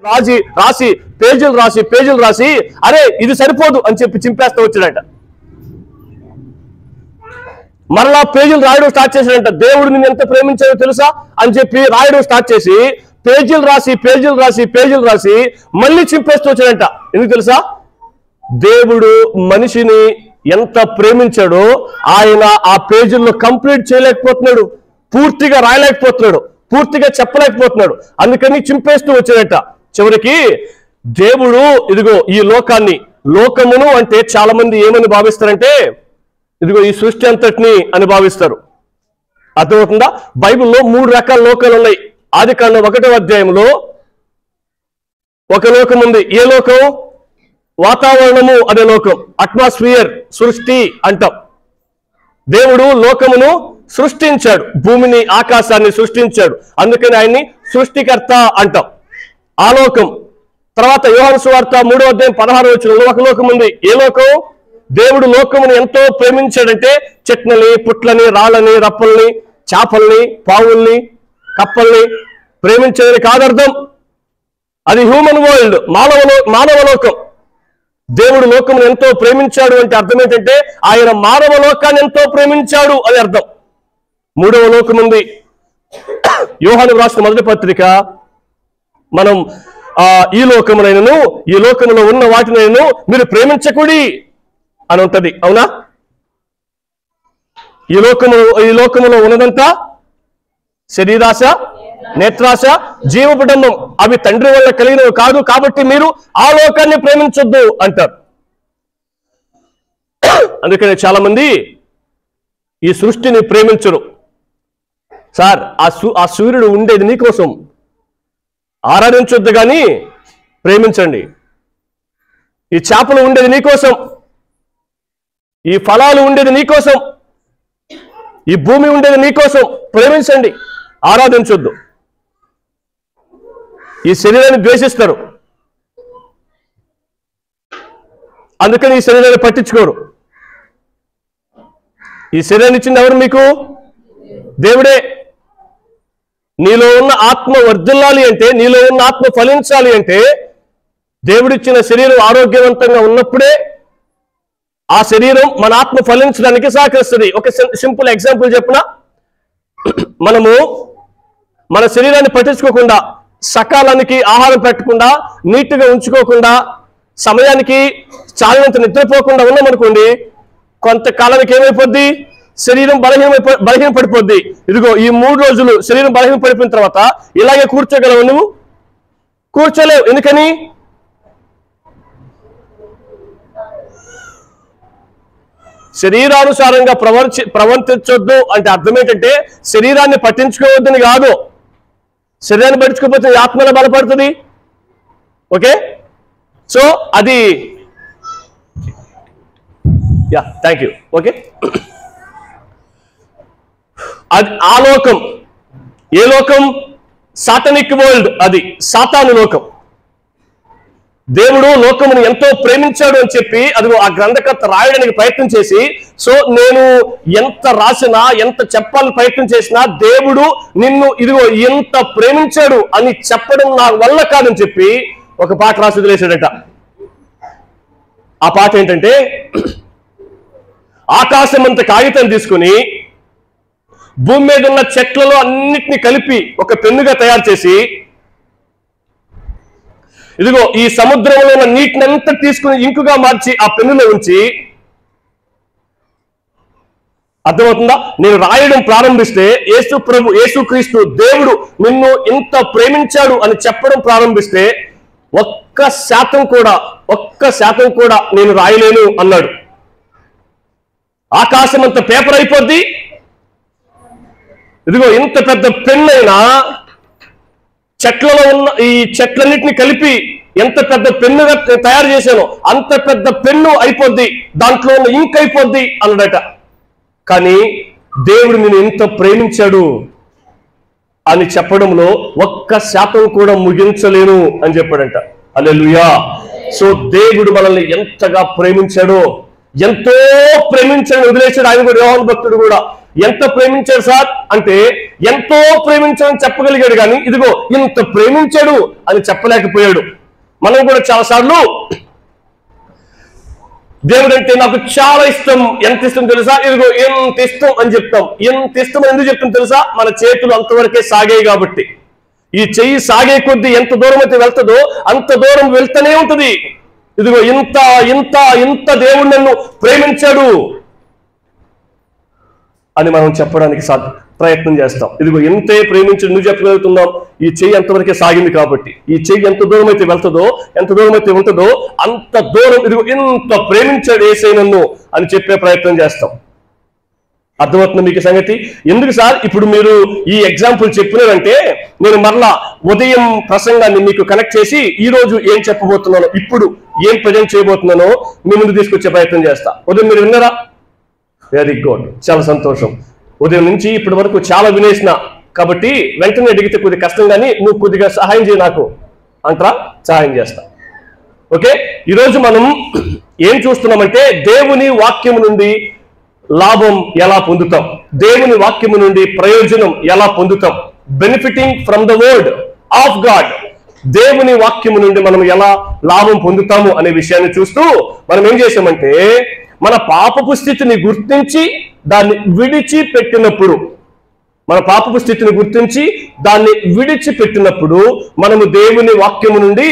రాసి పేజీలు రాసి అరే ఇది సరిపోదు అని చెప్పి చింపేస్తూ వచ్చాడంట. మరలా పేజీలు రాయడం స్టార్ట్ చేశాడంట. దేవుడు నిన్ను ఎంత ప్రేమించాడో తెలుసా అని చెప్పి రాయడం స్టార్ట్ చేసి పేజీలు రాసి మళ్ళీ చింపేస్తూ వచ్చాడంట. ఎందుకు తెలుసా? దేవుడు మనిషిని ఎంత ప్రేమించాడో ఆయన ఆ పేజీల్లో కంప్లీట్ చేయలేకపోతున్నాడు, పూర్తిగా రాయలేకపోతున్నాడు, పూర్తిగా చెప్పలేకపోతున్నాడు. అందుకని చింపేస్తూ వచ్చాడట. చివరికి దేవుడు ఇదిగో ఈ లోకమును అంటే చాలా మంది ఏమని భావిస్తారంటే ఇదిగో ఈ సృష్టి అంతటిని అని భావిస్తారు. అర్థమవుతుందా? బైబిల్లో 3 రకాల లోకాలు ఉన్నాయి. ఆదికాండం 1వ అధ్యాయంలో ఒక లోకం ఉంది. ఏ లోకం? వాతావరణము అనే లోకం, అట్మాస్ఫియర్, సృష్టి అంటాం. దేవుడు లోకమును సృష్టించాడు, భూమిని ఆకాశాన్ని సృష్టించాడు. అందుకని ఆయన్ని సృష్టికర్త అంటాం. ఆ లోకం. తర్వాత యోహాను సువార్త 3వ అధ్యాయం 16వ వచనంలో ఒక లోకం ఉంది. ఏ లోకం? దేవుడు లోకమును ఎంతో ప్రేమించాడంటే చెట్లని, పుట్లని, రాళ్ళని, రప్పల్ని, చేపల్ని, పావుల్ని, కప్పల్ని ప్రేమించదని కాదర్థం. అది హ్యూమన్ వరల్డ్, మానవ లోకం. దేవుడు లోకమును ఎంతో ప్రేమించాడు అంటే అర్థం ఏంటంటే ఆయన మానవ లోకాన్ని ఎంతో ప్రేమించాడు అని అర్థం. 3వ లోకం ఉంది. యోహాను రాసిన మొదటి పత్రిక మనం ఈ లోకములో ఉన్న వాటినైనను మీరు ప్రేమించకూడి అని ఉంటది. అవునా? ఈ లోకములో ఉన్నదంతా శరీరాశ, నేత్రాశ, జీవపుడంబం. అవి తండ్రి వల్ల కలిగినవి కాదు, కాబట్టి మీరు ఆ లోకాన్ని ప్రేమించొద్దు అంటారు. అందుకని చాలా మంది ఈ సృష్టిని ప్రేమించరు. సార్ ఆ సూర్యుడు ఉండేది నీకోసం, ఆరాధించొద్దు కానీ ప్రేమించండి. ఈ చేపలు ఉండేది నీకోసం, ఈ ఫలాలు ఉండేది నీకోసం, ఈ భూమి ఉండేది నీకోసం, ప్రేమించండి, ఆరాధించొద్దు. ఈ శరీరాన్ని ద్వేషిస్తారు, అందుకని ఈ శరీరాన్ని పట్టించుకోరు. ఈ శరీరాన్ని ఇచ్చింది ఎవరు మీకు? దేవుడే. నీలో ఉన్న ఆత్మ వర్ధిల్లాలి అంటే, నీలో ఉన్న ఆత్మ ఫలించాలి అంటే దేవుడిచ్చిన శరీరం ఆరోగ్యవంతంగా ఉన్నప్పుడే ఆ శరీరం మన ఆత్మ ఫలించడానికి సహకరిస్తుంది. ఒక సింపుల్ ఎగ్జాంపుల్ చెప్పిన, మనము మన శరీరాన్ని పట్టించుకోకుండా, సకాలానికి ఆహారం పెట్టకుండా, నీట్గా ఉంచుకోకుండా, సమయానికి చాలినంత నిద్రపోకుండా ఉన్నామనుకోండి, కొంతకాలానికి ఏమైపోద్ది? శరీరం బలహీన పడిపోద్ది. ఇదిగో ఈ 3 రోజులు శరీరం బలహీన పడిపోయిన తర్వాత ఇలాగే కూర్చోగలవు? నువ్వు కూర్చోలేవు. ఎందుకని? శరీరానుసారంగా ప్రవర్తించొద్దు అంటే అర్థం ఏంటంటే శరీరాన్ని పట్టించుకోవద్దని కాదు. శరీరాన్ని పట్టించుకోకపోతే ఆత్మలో బలపడుతుంది. ఓకే, సో అది థ్యాంక్ యూ. ఓకే, అది ఆ లోకం. ఏ లోకం? సాటనిక్ వరల్డ్, అది సాతాను లోకం. దేవుడు లోకమును ఎంతో ప్రేమించాడు అని చెప్పి అదిగో ఆ గ్రంథకర్త రాయడానికి ప్రయత్నం చేసి, సో నేను ఎంత రాసినా, ఎంత చెప్పాలని ప్రయత్నం చేసినా దేవుడు నిన్ను ఇదిగో ఎంత ప్రేమించాడు అని చెప్పడం నా వల్ల కాదని చెప్పి ఒక పాట రాసి వదిలేశాడట. ఆ పాట ఏంటంటే, ఆకాశమంత కాగితం తీసుకుని భూమి మీద ఉన్న చెట్లలో అన్నిటినీ కలిపి ఒక పెన్నుగా తయారు చేసి, ఇదిగో ఈ సముద్రంలో ఉన్న నీటిని అంతా తీసుకుని ఇంకుగా మార్చి ఆ పెన్నులో ఉంచి, అర్థమవుతుందా? నేను రాయడం ప్రారంభిస్తే యేసుక్రీస్తు దేవుడు నిన్ను ఇంత ప్రేమించాడు అని చెప్పడం ప్రారంభిస్తే ఒక్క శాతం కూడా నేను రాయలేను అన్నాడు. ఆకాశం అంత పేపర్ అయిపోద్ది. ఇదిగో ఇంత పెద్ద పెన్ను అయినా చెట్లలో ఉన్న ఈ చెట్లన్నిటిని కలిపి ఎంత పెద్ద పెన్నుగా తయారు చేశానో అంత పెద్ద పెన్ను అయిపోద్ది, దాంట్లో ఉన్న ఇంక్ అయిపోద్ది అన్నాడట. కానీ దేవుడు నేను ఎంత ప్రేమించాడు అని చెప్పడంలో ఒక్క శాతం కూడా ముగించలేను అని చెప్పాడంట. హల్లెలూయా. సో దేవుడు మనల్ని ఎంతగా ప్రేమించాడో, ఎంతో ప్రేమించాడు, వదిలేశాడు. ఆయన కూడా యోహాను భక్తుడు కూడా ఎంత ప్రేమించాడు సార్ అంటే ఎంతో ప్రేమించాడని చెప్పగలిగాడు, కానీ ఇదిగో ఇంత ప్రేమించాడు అని చెప్పలేకపోయాడు. మనం కూడా చాలాసార్లు దేవుడు అంటే నాకు చాలా ఇష్టం, ఎంత ఇష్టం తెలుసా, ఇదిగో ఎంత ఇష్టం అని చెప్తాం. ఎంత ఇష్టం ఎందుకు చెప్తాం తెలుసా, మన చేతులు అంతవరకే సాగాయి కాబట్టి. ఈ చెయ్యి సాగే కొద్దీ ఎంత దూరం అయితే వెళ్తుందో అంత దూరం వెళ్తూనే ఉంటుంది. ఇదిగో ఇంత ఇంత ఇంత దేవుడు నన్ను ప్రేమించాడు అని మనం చెప్పడానికి ప్రయత్నం చేస్తాం. ఇదిగో ఎంతే ప్రేమించి నువ్వు చెప్పగలుగుతున్నాం, ఈ చెయ్యి అంతవరకే సాగింది కాబట్టి. ఈ చెయ్యి ఎంత దూరం అయితే వెళ్తుందో, ఎంత దూరం అయితే ఉంటుందో అంత దూరం ఇదిగో ఇంత ప్రేమించాడు యేసయ్య నన్ను అని చెప్పే ప్రయత్నం చేస్తాం. అర్థమవుతుంది మీకు సంగతి? ఎందుకు సార్ ఇప్పుడు మీరు ఈ ఎగ్జాంపుల్ చెప్పినారంటే నేను మరలా ఉదయం ప్రసంగాన్ని మీకు కనెక్ట్ చేసి ఈ రోజు ఏం చెప్పబోతున్నానో, ఇప్పుడు ఏం ప్రజెంట్ చేయబోతున్నానో మీ ముందు తీసుకొచ్చే ప్రయత్నం చేస్తా. ఉదయం మీరు విన్నారా? వెరీ గుడ్, చాలా సంతోషం. ఉదయం నుంచి ఇప్పటి వరకు చాలా వినేసిన కాబట్టి వెంటనే అడిగితే కొద్దిగా కష్టం, కానీ నువ్వు కొద్దిగా సహాయం చేయి నాకు అంటారా, సహాయం చేస్తా. ఓకే, ఈరోజు మనం ఏం చూస్తున్నామంటే దేవుని వాక్యము నుండి లాభం ఎలా పొందుతాం, దేవుని వాక్యము నుండి ప్రయోజనం ఎలా పొందుతాం, benefiting from the word of God. దేవుని వాక్యము నుండి మనం ఎలా లాభం పొందుతాము అనే విషయాన్ని చూస్తూ మనం ఏం చేసామంటే మన పాపపు స్థితిని గుర్తించి దాన్ని విడిచిపెట్టినప్పుడు, మన పాపపు స్థితిని గుర్తించి దాన్ని విడిచిపెట్టినప్పుడు మనము దేవుని వాక్యము నుండి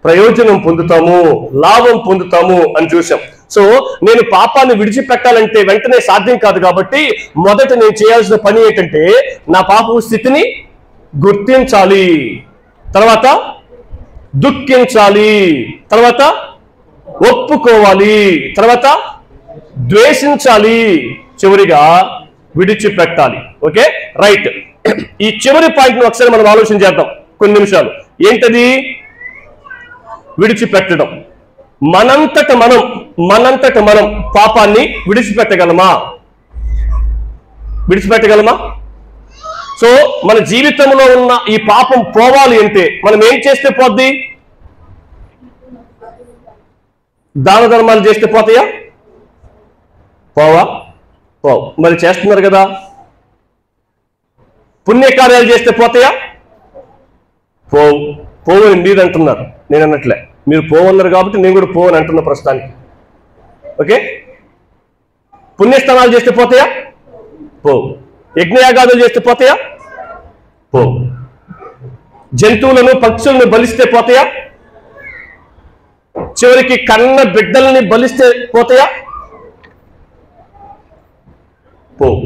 ప్రయోజనం పొందుతాము, లాభం పొందుతాము అని చూసాం. సో నేను పాపాన్ని విడిచిపెట్టాలంటే వెంటనే సాధ్యం కాదు కాబట్టి మొదట నేను చేయాల్సిన పని ఏంటంటే నా పాపపు స్థితిని గుర్తించాలి, తర్వాత దుఃఖించాలి, తర్వాత ఒప్పుకోవాలి, తర్వాత ద్వేషించాలి, చివరిగా విడిచిపెట్టాలి. ఓకే రైట్, ఈ చివరి పాయింట్ ను ఒకసారి మనం ఆలోచన చేద్దాం కొన్ని నిమిషాలు. ఏంటది? విడిచిపెట్టడం. మనంతట మనం పాపాన్ని విడిచిపెట్టగలమా? సో మన జీవితంలో ఉన్న ఈ పాపం పోవాలి అంటే మనం ఏం చేస్తే పోద్ది? దాన ధర్మాలు చేస్తే పోతాయా? పోవు. మరి చేస్తున్నారు కదా. పుణ్యకార్యాలు చేస్తే పోతాయా? పోవు అని మీరు అంటున్నారు, నేను అన్నట్లే. మీరు పోవన్నారు కాబట్టి నేను కూడా పోవని అంటున్నా ప్రస్తుతానికి. ఓకే, పుణ్యస్థానాలు చేస్తే పోతాయా? పోవు. యజ్ఞయాగాదులు చేస్తే పోతాయా? పోవు. జంతువులను పక్షులను బలిస్తే పోతాయా? చివరికి కన్న బిడ్డల్ని బలిస్తే పోతాయా? పోవు.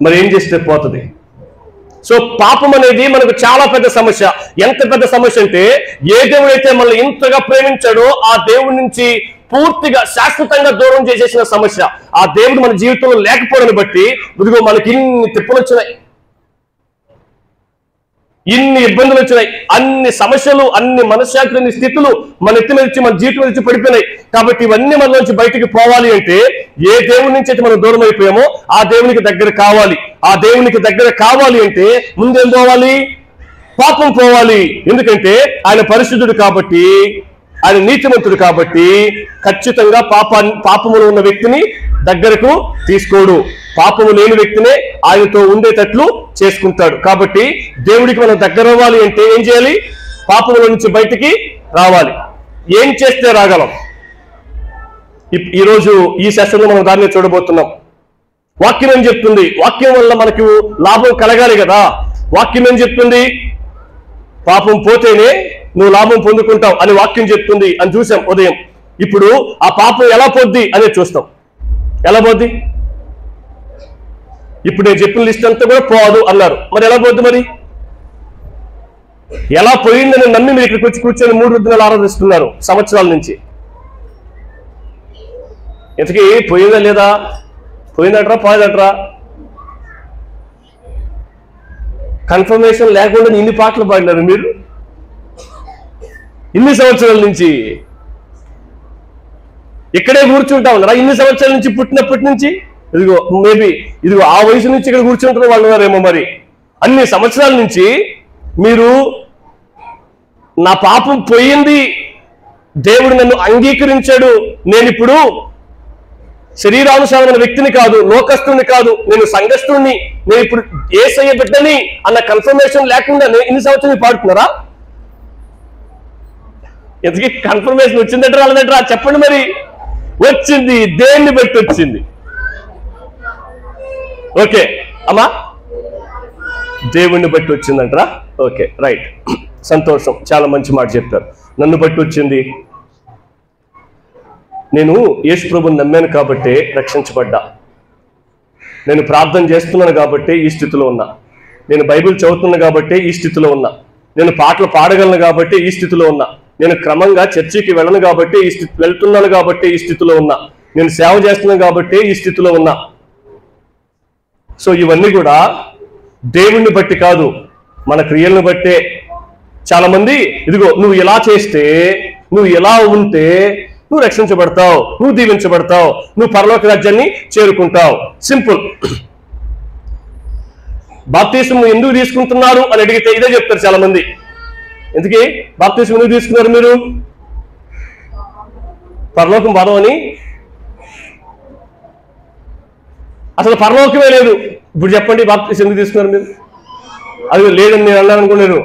మరి ఏం చేస్తే పోతుంది? సో పాపం అనేది మనకు చాలా పెద్ద సమస్య. ఎంత పెద్ద సమస్య అంటే ఏ దేవుడైతే మనల్ని ఇంతగా ప్రేమించాడో ఆ దేవుడి నుంచి పూర్తిగా శాశ్వతంగా దూరం చేసేసిన సమస్య. ఆ దేవుడు మన జీవితంలో లేకపోవడాన్ని బట్టి ఇదిగో మనకి ఇన్ని తిప్పులు వచ్చినాయి, ఇన్ని ఇబ్బందులు వచ్చినాయి, అన్ని సమస్యలు, అన్ని మనశ్శాంతి స్థితులు మన ఎత్తి మీద వచ్చి మన జీవితం నుంచి పడిపోయినాయి. కాబట్టి ఇవన్నీ మనలోంచి బయటికి పోవాలి అంటే ఏ దేవుడి నుంచి అయితే మనం దూరం అయిపోయామో ఆ దేవునికి దగ్గర కావాలి. ఆ దేవునికి దగ్గర కావాలి అంటే ముందేం పోవాలి? పాపం పోవాలి. ఎందుకంటే ఆయన పరిశుద్ధుడు కాబట్టి, ఆయన నీతిమంతుడు కాబట్టి ఖచ్చితంగా పాపములో ఉన్న వ్యక్తిని దగ్గరకు తీసుకోడు. పాపము లేని వ్యక్తినే ఆయనతో ఉండేటట్లు చేసుకుంటాడు. కాబట్టి దేవుడికి మనం దగ్గర అవ్వాలి అంటే ఏం చేయాలి? పాపముల నుంచి బయటికి రావాలి. ఏం చేస్తే రాగలం? ఈరోజు ఈ సెషన్లో మనం దాన్ని చూడబోతున్నాం. వాక్యం ఏం చెప్తుంది? వాక్యం వల్ల మనకు లాభం కలగాలి కదా. వాక్యం ఏం చెప్తుంది? పాపం పోతేనే నువ్వు లాభం పొందుకుంటావు అని వాక్యం చెప్తుంది అని చూసాం ఉదయం. ఇప్పుడు ఆ పాపం ఎలా పోద్ది అనేది చూస్తాం. ఎలా పోద్ది? ఇప్పుడు నేను చెప్పిన లిస్ట్ అంతా కూడా పోదు అన్నారు. మరి ఎలా పోద్ది? మరి ఎలా పోయిందని నమ్మి మీరు ఇక్కడికి వచ్చి కూర్చొని 3 దినాలు ఆరాధిస్తున్నారు సంవత్సరాల నుంచి. ఇంతకీ పోయిందా లేదా? పోయిందట్రా పోయేదట్రా? కన్ఫర్మేషన్ లేకుండా ఇన్ని పాటలు పాడినారు మీరు ఇన్ని సంవత్సరాల నుంచి. ఇక్కడే కూర్చుంటా ఉన్నారా ఇన్ని సంవత్సరాల నుంచి? పుట్టినప్పటి నుంచి ఇదిగో మేబీ ఇదిగో ఆ వయసు నుంచి ఇక్కడ కూర్చుంటున్న వాళ్ళు ఉన్నారేమో. మరి అన్ని సంవత్సరాల నుంచి మీరు నా పాపం పోయింది, దేవుడు నన్ను అంగీకరించాడు, నేను ఇప్పుడు శరీరానుసారమైన వ్యక్తిని కాదు, లోకస్తుని కాదు, నేను సంఘస్థుడిని, నేను ఇప్పుడు యేసయ్య బిడ్డని అన్న కన్ఫర్మేషన్ లేకుండా ఇన్ని సంవత్సరాలు పాడుతున్నారా? ఎందుకు కన్ఫర్మేషన్ వచ్చిందంటారా రాలేదంటారా? చెప్పండి. మరి వచ్చింది. దేన్ని బట్టి వచ్చింది? ఓకే అమ్మా, దేవుణ్ణి బట్టి వచ్చిందంటారా? ఓకే, రైట్, సంతోషం, చాలా మంచి మాట చెప్పారు. నన్ను బట్టి వచ్చింది. నేను యేసు ప్రభుని నమ్మాను కాబట్టే రక్షించబడ్డా. నేను ప్రార్థన చేస్తున్నాను కాబట్టే ఈ స్థితిలో ఉన్నా. నేను బైబిల్ చదువుతున్నా కాబట్టే ఈ స్థితిలో ఉన్నా. నేను పాటలు పాడగలను కాబట్టి ఈ స్థితిలో ఉన్నా. నేను క్రమంగా చర్చికి వెళ్ళను కాబట్టి వెళ్తున్నాను కాబట్టి ఈ స్థితిలో ఉన్నా. నేను సేవ చేస్తున్నాను కాబట్టి ఈ స్థితిలో ఉన్నా. సో ఇవన్నీ కూడా దేవుణ్ణి బట్టి కాదు, మన క్రియలను బట్టే. చాలా మంది ఇదిగో నువ్వు ఇలా చేస్తే, నువ్వు ఎలా ఉంటే నువ్వు రక్షించబడతావు, నువ్వు దీవించబడతావు, నువ్వు పరలోక రాజ్యాన్ని చేరుకుంటావు. సింపుల్. బాప్తిస్మం ఎందుకు తీసుకుంటున్నారు అని అడిగితే ఇదే చెప్తారు చాలా మంది. ఎందుకే బాప్తిస్మం ఎందుకు తీసుకున్నారు మీరు? పరలోకం బాధమని. అసలు పరలోకమే లేదు. ఇప్పుడు చెప్పండి, బాప్తిస్మం ఎందుకు తీసుకున్నారు మీరు? అది లేదని నేను అన్నాను అనుకున్నారు.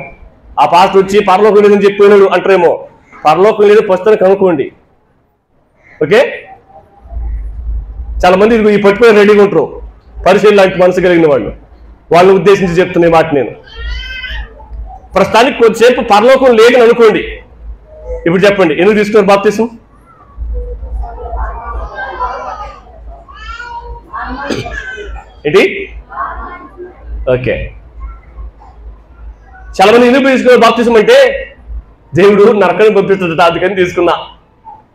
ఆ పాస్టర్ వచ్చి పరలోకం లేదని చెప్పినాడు అంటారేమో. పరలోకం లేదు, పుస్తకం కనుక్కోండి. ఓకే, చాలా మంది ఈ పట్టుకొని రెడీగా ఉంటారు. పరిశీలన లాంటి మనసు కలిగిన వాళ్ళు. వాళ్ళని ఉద్దేశించి చెప్తున్న మాట నేను. ప్రస్తుతానికి కొద్దిసేపు పరలోకం లేదని అనుకోండి. ఇప్పుడు చెప్పండి, ఎందుకు తీసుకున్నారు బాప్తిస్మం? ఏంటి? ఓకే, చాలా మంది ఎందుకు తీసుకున్నారు బాప్తిస్మం అంటే, దేవుడు నరకాన్ని పంపిస్తుంది అందుకని తీసుకున్నా,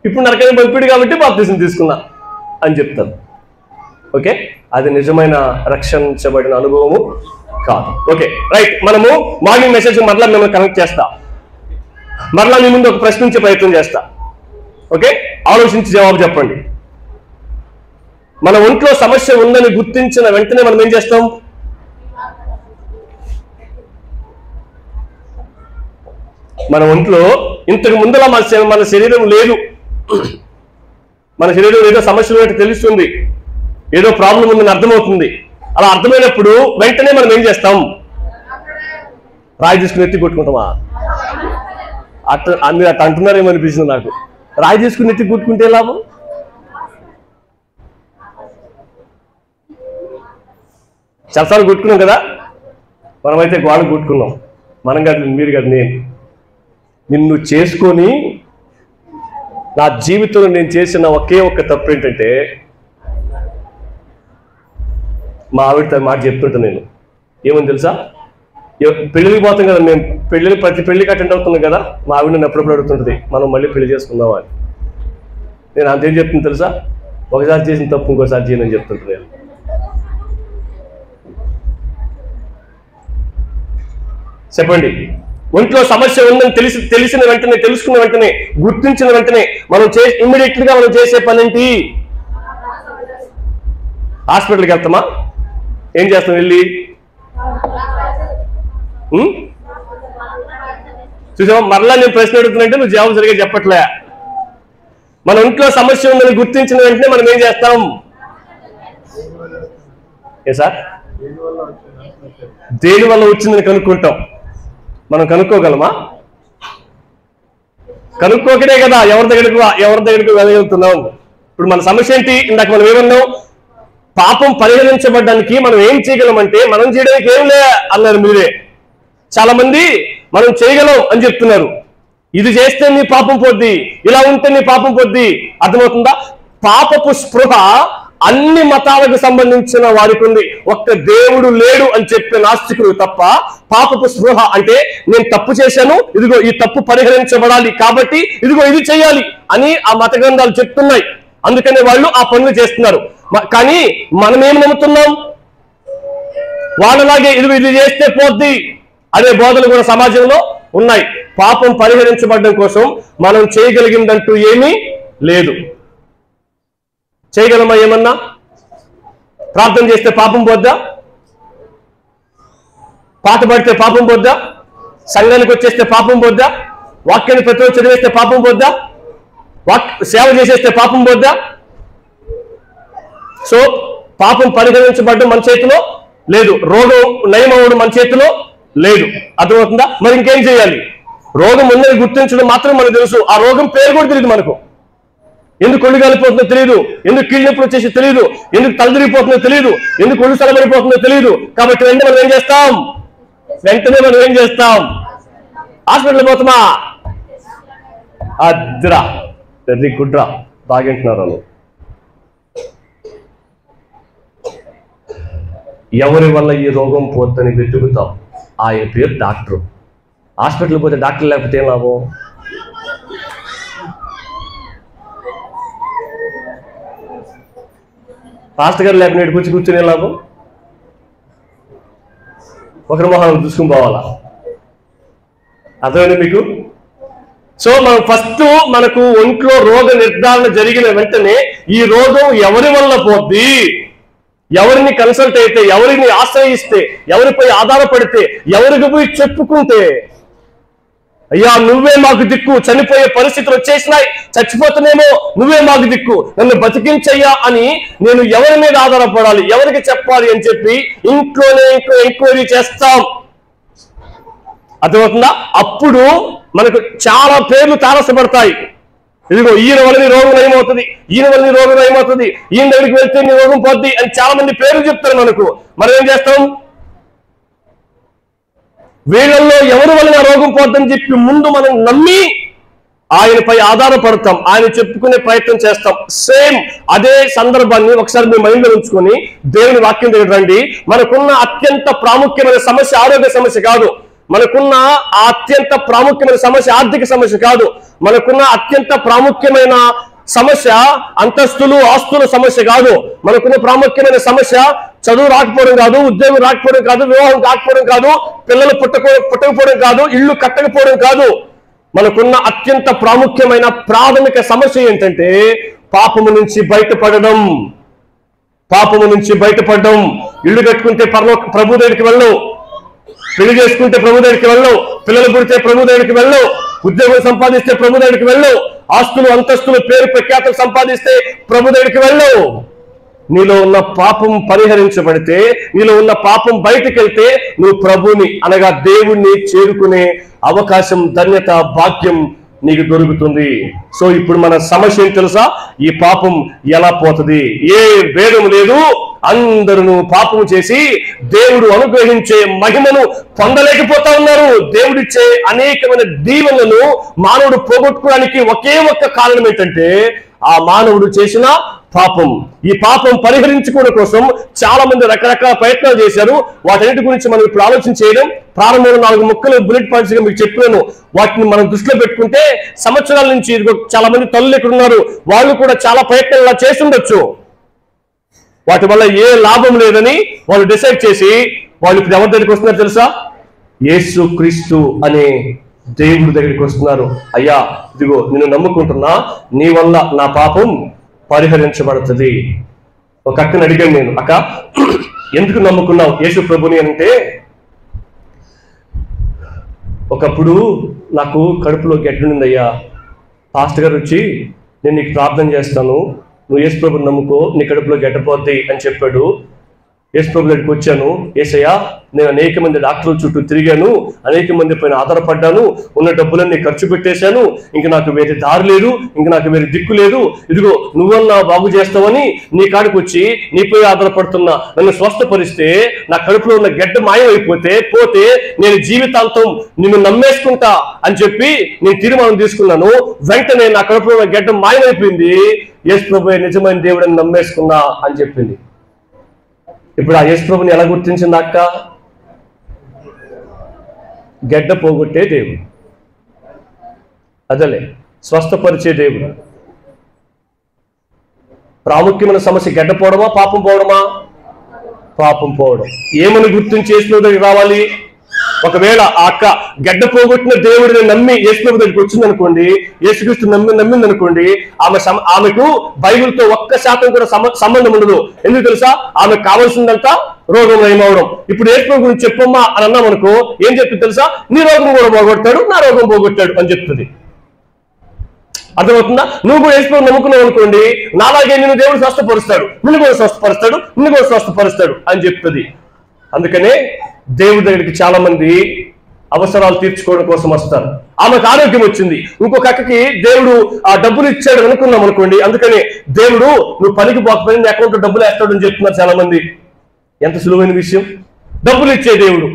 ఇప్పుడు నరకాన్ని పంపిడు కాబట్టి బాప్తిస్మం తీసుకున్నా అని చెప్తారు. ఓకే, అది నిజమైన రక్షించబడిన అనుభవము కాదు. Okay, right. మనము మార్నింగ్ మెసేజ్ మరలా మిమ్మల్ని కనెక్ట్ చేస్తా. మరలా మీ ముందు ఒక ప్రశ్నించే ప్రయత్నం చేస్తా. ఓకే, ఆలోచించి జవాబు చెప్పండి. మన ఒంట్లో సమస్య ఉందని గుర్తించిన వెంటనే మనం ఏం చేస్తాం? మన ఒంట్లో ఇంతకు ముందులా మన శరీరం లేదు, మన శరీరం ఏదో సమస్య ఉన్నట్టు తెలుస్తుంది, ఏదో ప్రాబ్లం ఉందని అర్థమవుతుంది. అలా అర్థమైనప్పుడు వెంటనే మనం ఏం చేస్తాం? రాయి తీసుకుని ఎత్తి కొట్టుకుంటామా? మీరు అట్లా అంటున్నారేమో అనిపిస్తుంది నాకు. రాయి తీసుకుని ఎత్తి కొట్టుకుంటే లాభం? చాలాసార్లు కొట్టుకున్నాం కదా. మనమైతే గోడ కొట్టుకున్నాం. మనం కాదు, మీరు కాదు, నేను. నిన్ను చేసుకొని నా జీవితంలో నేను చేసిన ఒకే ఒక్క తప్పు ఏంటంటే, మా ఆవిడతో మాట చెప్తుంటాను నేను. ఏమని తెలుసా? పెళ్ళికి పోతాం కదా మేము, ప్రతి పెళ్లికి అటెండ్ అవుతున్నాం కదా. మా ఆవిడ నన్ను ఎప్పుడప్పుడు అడుగుతుంటుంది, మనం మళ్ళీ పెళ్లి చేసుకుందామా అని. నేను అంతేం చెప్తుంది తెలుసా? ఒకసారి చేసిన తప్పు ఇంకోసారి చేయనని చెప్తుంటాను నేను. చెప్పండి, ఒంట్లో సమస్య ఉందని తెలిసిన వెంటనే, తెలుసుకున్న వెంటనే, గుర్తించిన వెంటనే మనం ఇమ్మీడియట్ గా మనం చేసే పని ఏంటి? హాస్పిటల్కి వెళ్తామా? ఏం చేస్తాం వెళ్ళి? చూసావా, మరలా నేను ప్రశ్న అడుగుతున్నంటే నువ్వు జవాబు సరిగా చెప్పట్లే. మన ఒంట్లో సమస్య ఉందని గుర్తించిన వెంటనే మనం ఏం చేస్తాం? ఏ సార్, దేని వల్ల వచ్చిందని కనుక్కుంటాం. మనం కనుక్కోగలమా? కనుక్కోకనే కదా ఎవరి దగ్గరకు వెళ్ళగలుగుతున్నాం. ఇప్పుడు మన సమస్య ఏంటి? ఇందాక మనం ఏమన్నాం? పాపం పరిహరించబడ్డానికి మనం ఏం చేయగలమంటే, మనం చేయడానికి ఏం లే అన్నారు మీరే. చాలా మంది మనం చేయగలం అని చెప్తున్నారు. ఇది చేస్తే నీ పాపం పోద్ది, ఇలా ఉంటే నీ పాపం పోద్ది. అర్థమవుతుందా? పాపపు స్పృహ అన్ని మతాలకు సంబంధించిన వారికి ఉంది. ఒక్క దేవుడు లేడు అని చెప్పే నాస్తికులు తప్ప పాపపు స్పృహ అంటే, నేను తప్పు చేశాను, ఇదిగో ఈ తప్పు పరిహరించబడాలి కాబట్టి ఇదిగో ఇది చేయాలి అని ఆ మత గ్రంథాలు చెప్తున్నాయి. అందుకనే వాళ్ళు ఆ పనులు చేస్తున్నారు. కానీ మనం ఏం నమ్ముతున్నాం? వాళ్ళలాగే ఇదిగో ఇది చేస్తే పోద్ది అనే బోధలు కూడా సమాజంలో ఉన్నాయి. పాపం పరిహరించబడడం కోసం మనం చేయగలిగిందంటూ ఏమీ లేదు. చేయగలమా? ఏమన్నా ప్రార్థన చేస్తే పాపం పోద్దా? పాట పాడితే పాపం పోద్దా? సంఘానికి వచ్చేస్తే పాపం పోద్దా? వాక్యాన్ని ప్రతిరోజు చదివేస్తే పాపం పోద్దా? సేవ చేసేస్తే పాపం పోద్దా? సో పాపం పరిగణించబడ్డం మన చేతిలో లేదు, రోగం నయం అవ్వడం మన చేతిలో లేదు. అర్థమవుతుందా? మరి ఇంకేం చేయాలి? రోగం ఉందని గుర్తించడం మాత్రం మనకు తెలుసు, ఆ రోగం పేరు కూడా తెలియదు మనకు. ఎందుకు ఒళ్ళు కాలిపోతుందో తెలియదు, ఎందుకు కీళ్ళ నొప్పులు వచ్చేసి తెలియదు, ఎందుకు తలదిరిగిపోతుందో తెలియదు, ఎందుకు ఒళ్ళు సలబడిపోతుందో తెలియదు. కాబట్టి వెంటనే మనం ఏం చేస్తాం? హాస్పిటల్ పోతామా? అద్రా వెరీ గుడ్ రా, బాగుంటున్నారు. ఎవరి వల్ల ఈ రోగం పోతుందని వెతుకుతాం, ఆయన పేరు డాక్టర్. హాస్పిటల్ పోతే డాక్టర్ లేకపోతే ఏం లాభం? పాస్టర్ గారు లేకపోతే కూర్చునే లాభం? ఒకరి మొహాన్ని చూసుకుని పోవాలా? అర్థమైంది మీకు? సో మనం ఫస్ట్ మనకు ఒంట్లో రోగ నిర్ధారణ జరిగిన వెంటనే ఈ రోగం ఎవరి వల్ల పోద్ది, ఎవరిని కన్సల్ట్ అయితే, ఎవరిని ఆశ్రయిస్తే, ఎవరిపై ఆధారపడితే, ఎవరికి పోయి చెప్పుకుంటే, అయ్యా నువ్వే మాకు దిక్కు, చనిపోయే పరిస్థితులు వచ్చేసినాయి, చచ్చిపోతున్నామో, నువ్వే మాకు దిక్కు, నన్ను బతికించయ్యా అని నేను ఎవరి మీద ఆధారపడాలి, ఎవరికి చెప్పాలి అని చెప్పి ఇంట్లోనే ఎంక్వైరీ చేస్తాం. అర్థమవుతుందా? అప్పుడు మనకు చాలా పేర్లు తారసపడతాయి. ఇదిగో ఈయన వల్ల నీ రోగం నయమవుతుంది, ఈయన వల్ల నీ రోగం నయమవుతుంది, ఈయన దగ్గరికి వెళ్తే నీ రోగం పోద్ది అని చాలా మంది పేర్లు చెప్తారు మనకు. మనం ఏం చేస్తాం? వీళ్ళల్లో ఎవరి వల్ల నా రోగం పోద్దని చెప్పి ముందు మనం నమ్మి ఆయనపై ఆధారపడతాం, ఆయన చెప్పుకునే ప్రయత్నం చేస్తాం. సేమ్ అదే సందర్భాన్ని ఒకసారి మీ మైండ్లో ఉంచుకొని దేవుని వాక్యం దగ్గర రండి. మనకున్న అత్యంత ప్రాముఖ్యమైన సమస్య ఆరోగ్య సమస్య కాదు, మనకున్న అత్యంత ప్రాముఖ్యమైన సమస్య ఆర్థిక సమస్య కాదు, మనకున్న అత్యంత ప్రాముఖ్యమైన సమస్య అంతస్తులు ఆస్తుల సమస్య కాదు, మనకున్న ప్రాముఖ్యమైన సమస్య చదువు రాకపోవడం కాదు, ఉద్యోగం రాకపోవడం కాదు, వివాహం కాకపోవడం కాదు, పిల్లలు పుట్టకపోవడం కాదు, ఇల్లు కట్టకపోవడం కాదు. మనకున్న అత్యంత ప్రాముఖ్యమైన ప్రాథమిక సమస్య ఏంటంటే పాపము నుంచి బయటపడడం. పాపము నుంచి బయటపడడం. ఇల్లు కట్టుకుంటే ప్రభు దగ్గరికి వెళ్ళవు, పెళ్లి చేసుకుంటే ప్రభు దగ్గరికి వెళ్ళవు, పిల్లలు పుడితే ప్రభు దగ్గరికి వెళ్ళవు, ఉద్యోగం సంపాదిస్తే ప్రభు దగ్గరికి వెళ్ళవు, ఆస్తులు అంతస్తులు పేరు ప్రఖ్యాతులు సంపాదిస్తే ప్రభు దగ్గరికి వెళ్ళవు. నీలో ఉన్న పాపం పరిహరించబడితే, నీలో ఉన్న పాపం బయటకు వెళ్తే నువ్వు ప్రభుని అనగా దేవుణ్ణి చేరుకునే అవకాశం, ధన్యత, భాగ్యం నీకు దొరుకుతుంది. సో ఇప్పుడు మన సమస్య ఏం తెలుసా? ఈ పాపం ఎలా పోతుంది? ఏ భేదం లేదు, అందరూ పాపం చేసి దేవుడు అనుగ్రహించే మహిమను పొందలేకపోతా ఉన్నారు. దేవుడిచ్చే అనేకమైన దీవెనలను మానవుడు పోగొట్టుకోవడానికి ఒకే ఒక్క కారణం ఏంటంటే ఆ మానవుడు చేసిన పాపం. ఈ పాపం పరిహరించుకోవడం కోసం చాలా మంది రకరకాల ప్రయత్నాలు చేశారు. వాటన్నిటి గురించి మనం ఇప్పుడు ఆలోచన చేయడం. ప్రారంభంలో 4 ముక్కలు బుల్లెట్ పాయింట్స్ గా మీకు చెప్పాను. వాటిని మనం దృష్టిలో పెట్టుకుంటే సంవత్సరాల నుంచి చాలా మంది తల్లులు ఇక్కడ ఉన్నారు, వాళ్ళు కూడా చాలా ప్రయత్నాలు చేస్తుండొచ్చు. వాటి వల్ల ఏ లాభం లేదని వాళ్ళు డిసైడ్ చేసి వాళ్ళు ఇప్పుడు ఎవరి దగ్గరికి వస్తున్నారు తెలుసా? యేసు క్రీస్తు అనే దేవుడి దగ్గరికి వస్తున్నారు. అయ్యా ఇదిగో నిన్ను నమ్ముకుంటున్నా, నీ వల్ల నా పాపం పరిహరించబడుతుంది. ఒక అక్కని అడిగాను నేను, అక్క ఎందుకు నమ్ముకున్నావు యేసు ప్రభుని అంటే, ఒకప్పుడు నాకు కడుపులో గడ్డుందయ్యా, పాస్టర్ గారు వచ్చి నేను నీకు ప్రార్థన చేస్తాను, నువ్వు యేసు ప్రభుని నమ్ముకో, నీ కడుపులో గడ్డపోద్ది అని చెప్పాడు. యేసు ప్రభు దగ్గరికి వచ్చాను. యేసయ్యా నేను అనేక మంది డాక్టర్ల చుట్టూ తిరిగాను, అనేక మంది పైన ఆధారపడ్డాను, ఉన్న డబ్బులన్నీ ఖర్చు పెట్టేశాను, ఇంక నాకు వేరే దారి లేదు, ఇంక నాకు వేరే దిక్కు లేదు, ఇదిగో నువ్వన్నా బాగు చేస్తావని నీ కాడికి వచ్చి నీపై ఆధారపడుతున్నా, నన్ను స్వస్థపరిస్తే నా కడుపులో ఉన్న గడ్డ మాయమైపోతే నేను జీవితాంతం నిన్ను నమ్మేసుకుంటా అని చెప్పి నేను తీర్మానం తీసుకున్నాను. వెంటనే నా కడుపులో ఉన్న గడ్డ మాయమైపోయింది, యేసు ప్రభు నిజమైన దేవుడని నమ్మేసుకున్నా అని చెప్పింది. ఇప్పుడు ఆ యేసు ప్రభుని ఎలా గుర్తించింది అక్క? గడ్డ పోగొట్టే దేవుడు, అదలే స్వస్థపరిచే దేవుడు. ప్రాముఖ్యమైన సమస్య గడ్డ పోవడమా పాపం పోవడమా? పాపం పోవడం. ఏమని గుర్తించి యేసు ప్రభు దగ్గరికి రావాలి? ఒకవేళ ఆ అక్క గడ్డ పోగొట్టిన దేవుడిని నమ్మి యేసు ప్రభు దగ్గరికి వచ్చింది అనుకోండి, యేసుక్రీస్తు నమ్మింది అనుకోండి, ఆమెకు బైబిల్తో 1% కూడా సంబంధం ఉండదు. ఎందుకు తెలుసా? ఆమెకు కావాల్సిందంతా రోగం నయమవడం. ఇప్పుడు యేసు ప్రభు గురించి చెప్పమ్మా అని అన్నాం అనుకో, ఏం చెప్తుంది తెలుసా? నీ రోగం కూడా పోగొట్టాడు, నా రోగం పోగొట్టాడు అని చెప్తుంది. అర్థమవుతుందా? నువ్వు కూడా యేసు నమ్ముకున్నావు అనుకోండి, నాలాగే నిన్ను దేవుడు స్వస్థపరుస్తాడు, నిన్ను కూడా స్వస్థపరుస్తాడు, నిన్ను కూడా స్వస్థపరుస్తాడు అని చెప్తుంది. అందుకనే దేవుడి దగ్గరికి చాలా మంది అవసరాలు తీర్చుకోవడం కోసం వస్తారు. ఆమెకు ఆరోగ్యం వచ్చింది, ఇంకొక అక్కకి దేవుడు ఆ డబ్బులు ఇచ్చాడు అనుకున్నాం అనుకోండి, అందుకని దేవుడు నువ్వు పనికి పోకపోయినా నీ అకౌంట్ డబ్బులు వేస్తాడు అని చెప్తున్నారు చాలా మంది. ఎంత సులువైన విషయం! డబ్బులు ఇచ్చే దేవుడు.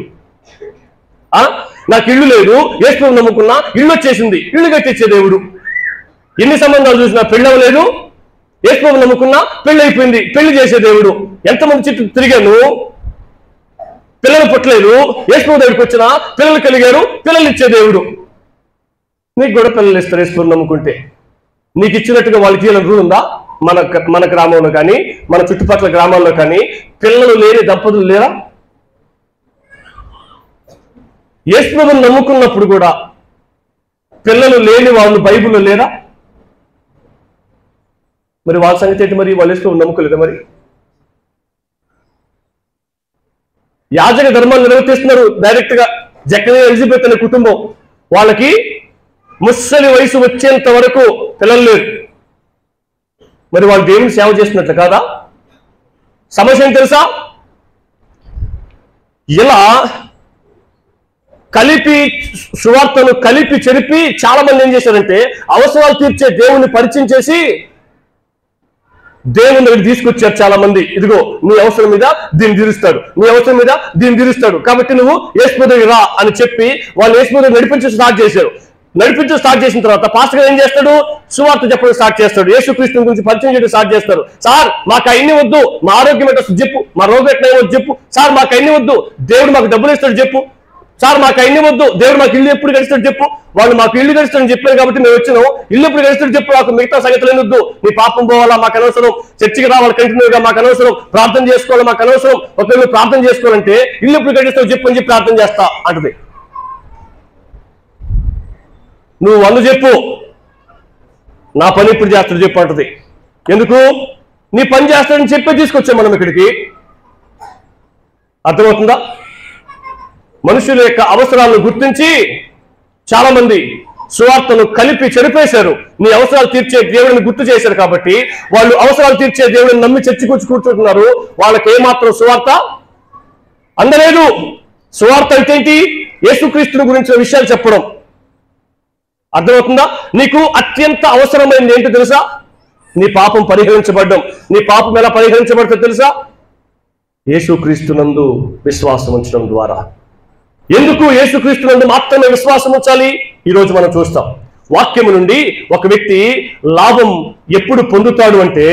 నాకు ఇల్లు లేదు, యేసు నమ్ముకున్నా, ఇల్లు వచ్చేసింది, ఇల్లు కట్టించే దేవుడు. ఎన్ని సంబంధాలు చూసినా పెళ్ళి అవ్వలేదు, యేసు నమ్ముకున్నా పెళ్లి అయిపోయింది, పెళ్లి చేసే దేవుడు. ఎంతమంది చుట్టూ తిరిగాను, పిల్లలు పుట్టలేదు, యేసు దగ్గరికి వచ్చినా పిల్లలు కలిగారు, పిల్లలు ఇచ్చే దేవుడు. నీకు కూడా పిల్లలు ఇస్తారు యేసు నమ్ముకుంటే. నీకు ఇచ్చినట్టుగా వాళ్ళకి ఇవ్వాలని రూల్ ఉందా? మన గ్రామంలో కానీ మన చుట్టుపక్కల గ్రామాల్లో కానీ పిల్లలు లేని దంపతులు లేరా? యేసు ప్రభువుని నమ్ముకున్నప్పుడు కూడా పిల్లలు లేని వాళ్ళు బైబిల్లో లేరా? మరి వాళ్ళ సంగతి ఏంటి? మరి వాళ్ళు యేసు ప్రభువుని నమ్ముకోలేదా? మరి యాజక ధర్మాలు నిర్వర్తిస్తున్నారు డైరెక్ట్ గా. జకరియా ఎలిజబెత్ అనే కుటుంబం, వాళ్ళకి ముసలి వయసు వచ్చేంత వరకు పిల్లలు లేరు. మరి వాళ్ళు దేవుని సేవ చేస్తున్నట్లు కాదా? సమస్య ఏం తెలుసా? ఇలా కలిపి సువార్తను కలిపి చెరిపి చాలా మంది ఏం చేశారంటే అవసరాలు తీర్చే దేవుని పరిచయం చేసి దేవుని దగ్గర తీసుకొచ్చారు చాలా మంది. ఇదిగో నీ అవసరం మీద దీన్ని తీరుస్తాడు, నీ అవసరం మీద దీన్ని తీరుస్తాడు, కాబట్టి నువ్వు యేసు దగ్గరికి రా అని చెప్పి వాళ్ళు యేసు దగ్గర నడిపించడం స్టార్ట్ చేశారు. నడిపించడం స్టార్ట్ చేసిన తర్వాత పాస్టర్ గారు ఏం చేస్తాడు? సువార్త చెప్పడం స్టార్ట్ చేస్తాడు, యేసుక్రీస్తు గురించి పరిచయం చేయడం స్టార్ట్ చేస్తారు. సార్ మాకు అన్ని వద్దు, మా ఆరోగ్యం ఎట్లా చెప్పు, మా రోగం ఎట్లా చెప్పు, సార్ మాకు అన్ని వద్దు, దేవుడు మాకు డబ్బులు ఇస్తాడు చెప్పు, సార్ మాకు అన్ని వద్దు, దేవుడు మాకు ఇల్లు ఎప్పుడు గడిస్తాడు చెప్పు. వాళ్ళు మాకు ఇల్లు గడిస్తాడని చెప్పారు కాబట్టి మేము వచ్చినాం, ఇల్లు ఎప్పుడు గడిస్తాడు చెప్పు, మాకు మిగతా సంగతులు ఏమొద్దు, నీ పాపం పోవాలా మాకు అనవసరం, చర్చికి రావాలి కంటిన్యూగా మాకు అనవసరం, ప్రార్థన చేసుకోవాలి మాకు అనవసరం, ఒకవేళ ప్రార్థన చేసుకోవాలంటే ఇల్లు ఎప్పుడు గడిస్తావు చెప్పు అని చెప్పి ప్రార్థన చేస్తా అంటది. నువ్వు 100 చెప్పు, నా పని ఇప్పుడు చేస్తాడు చెప్పు అంటది. ఎందుకు? నీ పని చేస్తాడని చెప్పే తీసుకొచ్చాం మనం ఇక్కడికి. అర్థమవుతుందా? మనుషుల యొక్క అవసరాలను గుర్తించి చాలా మంది సువార్తను కలిపి చెరిపేశారు. నీ అవసరాలు తీర్చే దేవుడిని గుర్తు చేశారు కాబట్టి వాళ్ళు అవసరాలు తీర్చే దేవుడిని నమ్మి చర్చికొచ్చి కూర్చుంటున్నారు. వాళ్ళకి ఏమాత్రం సువార్త అందలేదు. సువార్త అంటే ఏంటి? యేసుక్రీస్తుని గురించిన విషయాలు చెప్పడం. అర్థమవుతుందా? నీకు అత్యంత అవసరమైనది ఏంటో తెలుసా? నీ పాపం పరిహరించబడ్డం. నీ పాపం ఎలా పరిహరించబడుతుందో తెలుసా? యేసుక్రీస్తునందు విశ్వాసం ఉంచడం ద్వారా. ఎందుకు యేసుక్రీస్తునందు మాత్రమే విశ్వాసం ఉంచాలి? ఈరోజు మనం చూస్తాం. వాక్యము నుండి ఒక వ్యక్తి లాభం ఎప్పుడు పొందుతాడు అంటే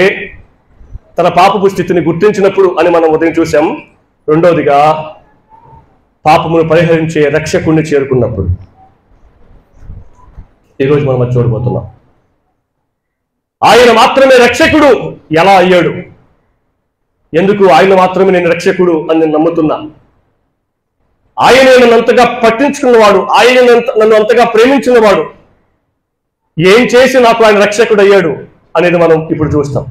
తన పాపపు స్థితిని గుర్తించినప్పుడు అని మనం ఉదయం చూసాం. రెండవదిగా పాపమును పరిహరించే రక్షకుణ్ణి చేరుకున్నప్పుడు. ఈరోజు మనం అది చూడబోతున్నాం. ఆయన మాత్రమే రక్షకుడు ఎలా అయ్యాడు? ఎందుకు ఆయన మాత్రమే నేను రక్షకుడు అని నేను నమ్ముతున్నా? ఆయన నన్ను అంతగా పట్టించుకున్నవాడు, ఆయన నన్ను అంతగా ప్రేమించినవాడు, ఏం చేసి నాకు ఆయన రక్షకుడు అయ్యాడు అనేది మనం ఇప్పుడు చూస్తాం.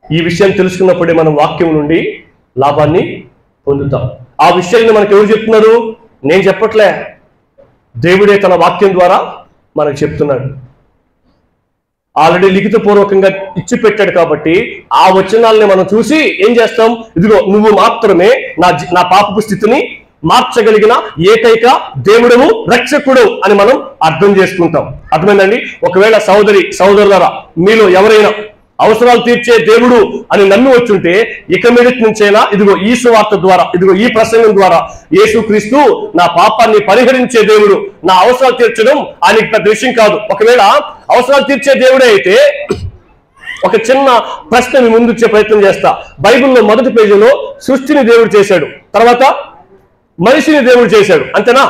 ఈ విషయం తెలుసుకున్నప్పుడే మనం వాక్యం నుండి లాభాన్ని పొందుతాం. ఆ విషయాన్ని మనకు ఎవరు చెప్తున్నారు? నేను చెప్పట్లే, దేవుడే తన వాక్యం ద్వారా మనకు చెప్తున్నాడు. ఆల్రెడీ లిఖితపూర్వకంగా ఇచ్చి పెట్టాడు కాబట్టి ఆ వచనాలని మనం చూసి ఏం చేస్తాం? ఇదిగో నువ్వు మాత్రమే నా పాపపు స్థితిని మార్చగలిగిన ఏకైక దేవుడవు, రక్షకుడు అని మనం అర్థం చేసుకుంటాం. అర్థమైందండి? ఒకవేళ సోదరులారా మీలో ఎవరైనా అవసరాలు తీర్చే దేవుడు అని నమ్మి వచ్చుంటే ఇక మీదటి నుంచైనా ఇదిగో ఈ సువార్త ద్వారా, ఇదిగో ఈ ప్రసంగం ద్వారా యేసుక్రీస్తు నా పాపాన్ని పరిహరించే దేవుడు, నా అవసరాలు తీర్చడం ఆయనకి పెద్ద విషయం కాదు. ఒకవేళ అవసరాలు తీర్చే దేవుడే అయితే ఒక చిన్న ప్రశ్న మీ ముందు ఇచ్చే ప్రయత్నం చేస్తా. బైబిల్లో మొదటి పేజీలో సృష్టిని దేవుడు చేశాడు, తర్వాత మనిషిని దేవుడు చేశాడు, అంతేనా?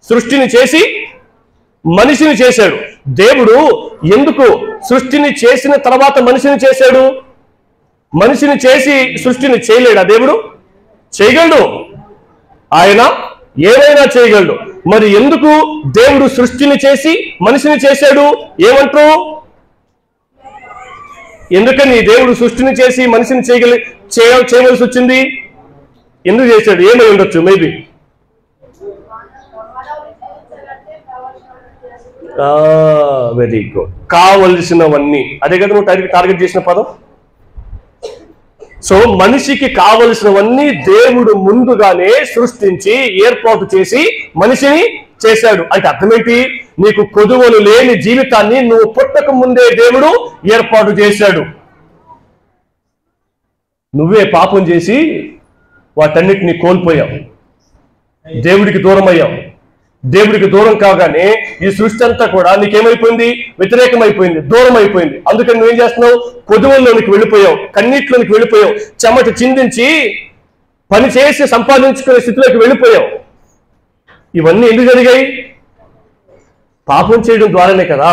సృష్టిని చేసి మనిషిని చేశాడు. దేవుడు ఎందుకు సృష్టిని చేసిన తర్వాత మనిషిని చేశాడు? మనిషిని చేసి సృష్టిని చేయలేడా దేవుడు? చేయగలడు, ఆయన ఏమైనా చేయగలడు. మరి ఎందుకు దేవుడు సృష్టిని చేసి మనిషిని చేశాడు? ఏమంటారు? ఎందుకని దేవుడు సృష్టిని చేసి మనిషిని చేయవలసి వచ్చింది? ఎందుకు చేశాడు? ఏమై ఉండొచ్చు? Maybe very good. కావలసినవన్నీ, అదే కదా నువ్వు టార్గెట్ చేసిన పదం. సో మనిషికి కావలసినవన్నీ దేవుడు ముందుగానే సృష్టించి ఏర్పాటు చేసి మనిషిని చేశాడు. అంటే అర్థమేంటి? నీకు కొదువలు లేని జీవితాన్ని నువ్వు పుట్టక ముందే దేవుడు ఏర్పాటు చేశాడు. నువ్వే పాపం చేసి వాటన్నిటిని కోల్పోయావు, దేవుడికి దూరం అయ్యావు. దేవుడికి దూరం కాగానే ఈ సృష్టి అంతా కూడా నీకేమైపోయింది? వ్యతిరేకమైపోయింది, దూరం అయిపోయింది. అందుకని నువ్వేం చేస్తున్నావు? కొదువుల్లోనికి వెళ్ళిపోయావు, కన్నీటిలోనికి వెళ్ళిపోయావు, చెమట చిందించి పని చేసి సంపాదించుకునే స్థితిలోకి వెళ్ళిపోయావు. ఇవన్నీ ఎందుకు జరిగాయి? పాపం చేయడం ద్వారానే కదా,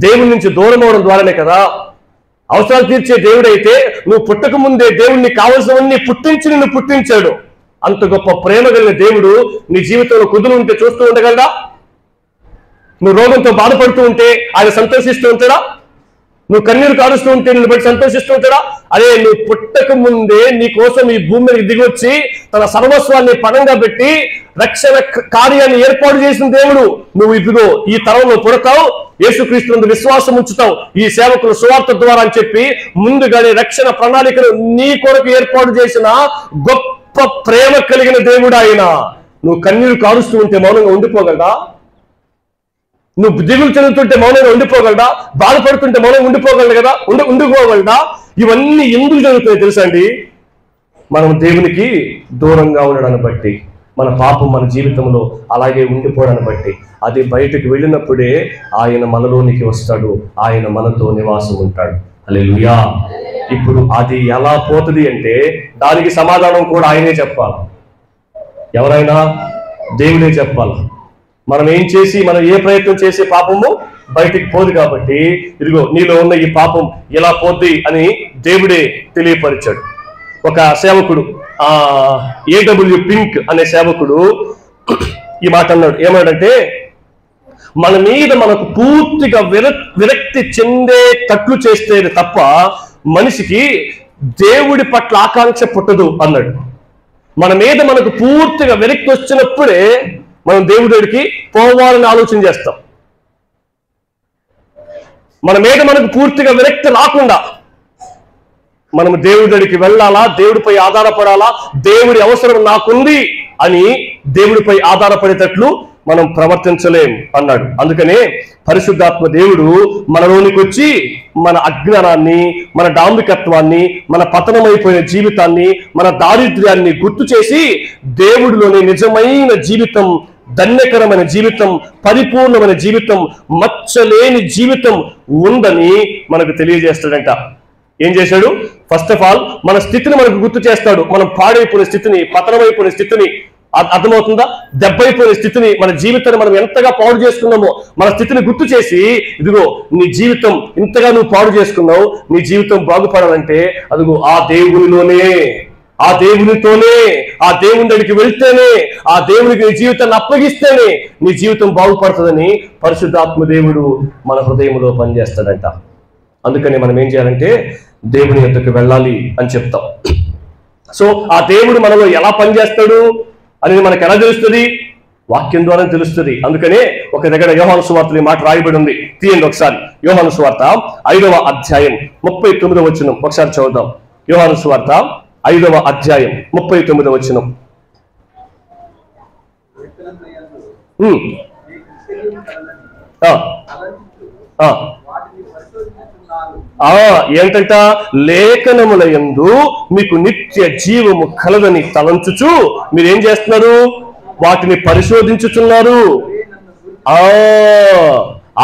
దేవుడి నుంచి దూరం అవడం ద్వారానే కదా. అవసరాలు తీర్చే దేవుడైతే నువ్వు పుట్టక ముందే దేవుడిని కావలసినవన్నీ పుట్టించి నిన్ను పుట్టించాడు. అంత గొప్ప ప్రేమ కలిగిన దేవుడు నీ జీవితంలో కుదురు ఉంటే చూస్తూ ఉండగలడా? నువ్వు రోగంతో బాధపడుతూ ఉంటే ఆయన సంతోషిస్తూ ఉంటాడా? నువ్వు కన్నీరు కారుస్తూ ఉంటే నిన్ను బట్టి సంతోషిస్తూ ఉంటాడా? అదే నువ్వు పుట్టక ముందే నీ కోసం ఈ భూమి మీదకి దిగొచ్చి తన సర్వస్వాన్ని పణంగా పెట్టి రక్షణ కార్యాన్ని ఏర్పాటు చేసిన దేవుడు. నువ్వు ఇదిగో ఈ తరంలో పుడతావు, యేసుక్రీస్తు విశ్వాసం ఉంచుతావు, ఈ సేవకుల సువార్త ద్వారా అని చెప్పి ముందుగానే రక్షణ ప్రణాళికను నీ కొరకు ఏర్పాటు చేసిన గొప్ప ప్రేమ కలిగిన దేవుడు ఆయన. నువ్వు కన్నీరు కారుస్తూ ఉంటే మౌనంగా ఉండిపోగలడా? నువ్వు దిగులు చెందుతుంటే మౌనంగా ఉండిపోగలడా? బాధపడుతుంటే మౌనంగా ఉండిపోగలడు కదా? ఉండిపోగలడా? ఇవన్నీ ఎందుకు జరుగుతాయి తెలుసా అండి? మనం దేవునికి దూరంగా ఉండడాన్ని బట్టి, మన పాపం మన జీవితంలో అలాగే ఉండిపోవడాన్ని బట్టి. అది బయటకు వెళ్ళినప్పుడే ఆయన మనలోనికి వస్తాడు, ఆయన మనతో నివాసం ఉంటాడు. హల్లెలూయా. ఇప్పుడు అది ఎలా పోతుంది అంటే దానికి సమాధానం కూడా ఆయనే చెప్పాలి. ఎవరైనా దేవుడే చెప్పాలి. మనం ఏం చేసి, మనం ఏ ప్రయత్నం చేసే పాపము బయటికి పోదు. కాబట్టి ఇదిగో నీలో ఉన్న ఈ పాపం ఎలా పోద్ది అని దేవుడే తెలియపరిచాడు. ఒక సేవకుడు ఏడబ్ల్యూ పింక్ అనే సేవకుడు ఈ మాట అన్నాడు. ఏమన్నాడంటే, మన మీద మనకు పూర్తిగా విరక్తి చెందేటట్లు చేస్తే తప్ప మనిషికి దేవుడి పట్ల ఆకాంక్ష పుట్టదు అన్నాడు. మన మీద మనకు పూర్తిగా విరక్తి వచ్చినప్పుడే మనం దేవుడికి పోవాలని ఆలోచన చేస్తాం. మన మీద మనకు పూర్తిగా విరక్తి రాకుండా మనం దేవుడికి వెళ్ళాలా, దేవుడిపై ఆధారపడాలా, దేవుడి అవసరం నాకుంది అని దేవుడిపై ఆధారపడేటట్లు మనం ప్రవర్తించలేం అన్నాడు. అందుకనే పరిశుద్ధాత్మ దేవుడు మనలోనికి వచ్చి మన అజ్ఞానాన్ని, మన డాంబికత్వాన్ని, మన పతనమైపోయిన జీవితాన్ని, మన దారిద్ర్యాన్ని గుర్తు చేసి దేవుడిలోని నిజమైన జీవితం, ధన్యకరమైన జీవితం, పరిపూర్ణమైన జీవితం, మచ్చలేని జీవితం ఉందని మనకు తెలియజేస్తాడంట. ఏం చేశాడు? ఫస్ట్ ఆఫ్ ఆల్ మన స్థితిని మనకు గుర్తు చేస్తాడు. మనం పాడైపోయిన స్థితిని, పతనమైపోయిన స్థితిని, అర్థమవుతుందా? దెబ్బైపోయిన స్థితిని, మన జీవితాన్ని మనం ఎంతగా పాడు చేసుకున్నామో మన స్థితిని గుర్తు చేసి, ఇదిగో నీ జీవితం ఇంతగా నువ్వు పాడు చేసుకున్నావు, నీ జీవితం బాగుపడాలంటే అదిగో ఆ దేవునిలోనే, ఆ దేవునితోనే, ఆ దేవుని దగ్గరికి వెళ్తేనే, ఆ దేవునికి నీ జీవితాన్ని అప్పగిస్తేనే నీ జీవితం బాగుపడుతుందని పరిశుద్ధాత్మ దేవుడు మన హృదయంలో పనిచేస్తాడంట. అందుకని మనం ఏం చేయాలంటే దేవుని యొద్దకు వెళ్ళాలి అని చెప్తాం. సో ఆ దేవుడు మనలో ఎలా పనిచేస్తాడు అనేది మనకు ఎలా తెలుస్తుంది? వాక్యం ద్వారా తెలుస్తుంది. అందుకనే ఒక దగ్గర యోహాను సువార్తలో ఈ మాట రాయబడి ఉంది. తీయండి ఒకసారి. యోహాను సువార్త 5వ అధ్యాయం 39వ వచనం ఒకసారి చదువుదాం. యోహాను సువార్త 5వ అధ్యాయం 39వ వచనం. ఏంటంట? లేఖనములయందు మీకు నిత్య జీవము కలదని తలంచుచు మీరేం చేస్తున్నారు? వాటిని పరిశోధించుచున్నారు.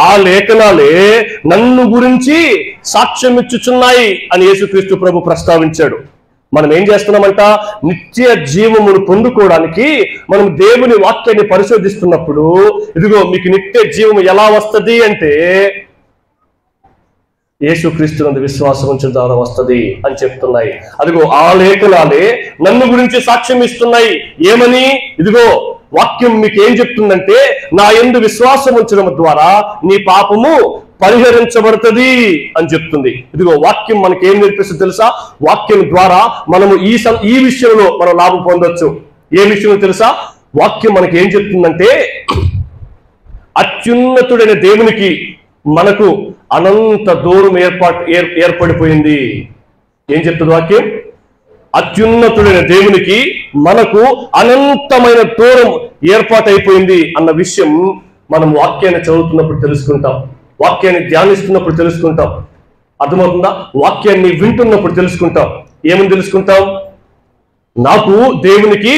ఆ లేఖనాలే నన్ను గురించి సాక్ష్యం ఇచ్చుచున్నాయి అని యేసుక్రీస్తు ప్రభు ప్రస్తావించాడు. మనం ఏం చేస్తున్నామంట? నిత్య జీవమును పొందుకోవడానికి మనం దేవుని వాక్యాన్ని పరిశోధిస్తున్నప్పుడు, ఇదిగో మీకు నిత్య జీవము ఎలా వస్తుంది అంటే యేసుక్రీస్తునందు విశ్వాసం ఉంచడం ద్వారా వస్తుంది అని చెప్తున్నాయి. అదిగో ఆ లేఖనాలే నన్ను గురించి సాక్ష్యం ఇస్తున్నాయి. ఏమని? ఇదిగో వాక్యం మీకు ఏం చెప్తుందంటే, నా యందు విశ్వాసం ఉంచడం ద్వారా నీ పాపము పరిహరించబడుతుంది అని చెప్తుంది. ఇదిగో వాక్యం మనకి ఏం నేర్పిస్తుంది తెలుసా? వాక్యం ద్వారా మనము ఈ విషయంలో మనం లాభం పొందొచ్చు. ఏ విషయంలో తెలుసా? వాక్యం మనకి ఏం చెప్తుందంటే, అత్యున్నతుడైన దేవునికి మనకు అనంత దూరం ఏర్పడిపోయింది. ఏం చెప్తుంది వాక్యం? అత్యున్నతుడైన దేవునికి మనకు అనంతమైన దూరం ఏర్పాటైపోయింది అన్న విషయం మనం వాక్యాన్ని చదువుతున్నప్పుడు తెలుసుకుంటాం, వాక్యాన్ని ధ్యానిస్తున్నప్పుడు తెలుసుకుంటాం. అర్థమవుతుందా? వాక్యాన్ని వింటున్నప్పుడు తెలుసుకుంటాం. ఏమని తెలుసుకుంటాం? నాకు దేవునికి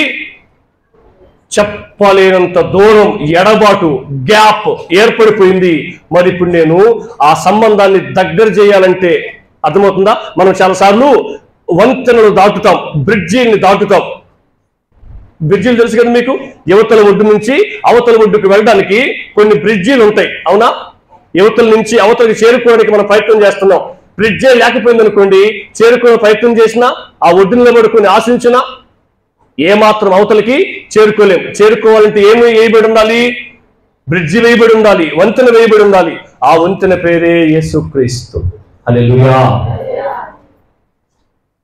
చెప్పలేనంత దూరం, ఎడబాటు, గ్యాప్ ఏర్పడిపోయింది. మరి ఇప్పుడు నేను ఆ సంబంధాన్ని దగ్గర చేయాలంటే, అర్థమవుతుందా? మనం చాలాసార్లు వంతెనలు దాటుతాం, బ్రిడ్జిల్ని దాటుతాం. బ్రిడ్జిలు తెలుసు కదా మీకు? యువతల ఒడ్డు నుంచి అవతల ఒడ్డుకు వెళ్ళడానికి కొన్ని బ్రిడ్జిలు ఉంటాయి, అవునా? యువతల నుంచి అవతలకి చేరుకోవడానికి మనం ప్రయత్నం చేస్తున్నాం. బ్రిడ్జే లేకపోయింది అనుకోండి, చేరుకునే ప్రయత్నం చేసినా, ఆ ఒడ్డు నిలబడుకుని ఆశించినా ఏమాత్రం అవతలకి చేరుకోలేం. చేరుకోవాలంటే ఏమి వేయబడి ఉండాలి? బ్రిడ్జి వేయబడి ఉండాలి, వంతెన వేయబడి ఉండాలి. ఆ వంతెన పేరే యేసుక్రీస్తు. హల్లెలూయా.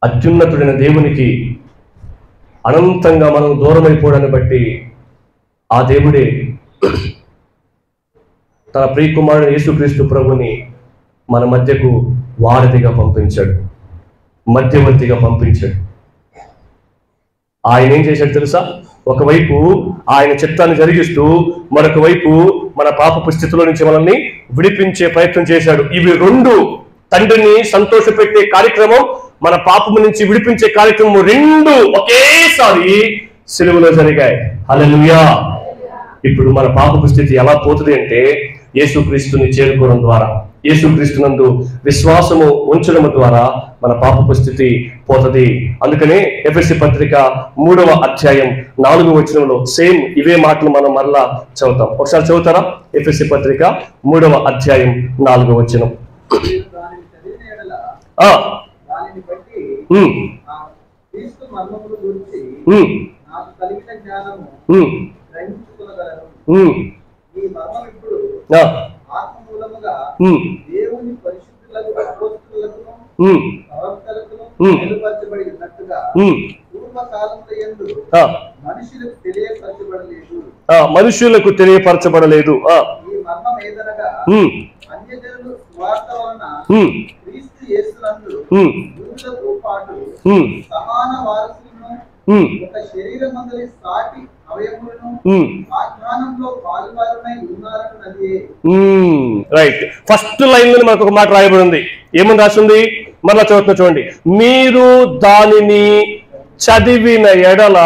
అత్యున్నతుడైన దేవునికి అనంతంగా మనం దూరం అయిపోవడాన్ని బట్టి ఆ దేవుడే తన ప్రియకుమారుడు యేసుక్రీస్తు ప్రభుని మన మధ్యకు వారధిగా పంపించాడు, మధ్యవర్తిగా పంపించాడు. ఆయన ఏం చేశాడు తెలుసా? ఒకవైపు ఆయన చిత్తాన్ని జరిగిస్తూ, మరొక వైపు మన పాపపు స్థితిలో నుంచి మనల్ని విడిపించే ప్రయత్నం చేశాడు. ఇవి రెండు, తండ్రిని సంతోషపెట్టే కార్యక్రమం, మన పాపము నుంచి విడిపించే కార్యక్రమం, రెండు ఒకేసారి సిలువలో జరిగాయి. హల్లెలూయా. ఇప్పుడు మన పాపపు స్థితి ఎలా పోతుంది అంటే, యేసుక్రీస్తుని చేరుకోవడం ద్వారా, యేసుక్రీస్తునందు విశ్వాసము ఉంచడం ద్వారా మన పాపపు స్థితి పోతుంది. అందుకనే ఎఫెసీ పత్రిక 3వ అధ్యాయం 4వ వచనంలో సేమ్ ఇవే మాటలు మనం మరలా చదువుతాం. ఒకసారి చదువుతారా? ఎఫెసీ పత్రిక 3వ అధ్యాయం 4వ వచనం. మనుషులకు తెలియపరచబడలేదు. రైట్. ఫస్ట్ లైన్ లో మనకు ఒక మాట రాయబడి ఉంది. ఏమని రాసింది? మరలా చదువుతున్నా చూడండి. మీరు దానిని చదివిన ఎడల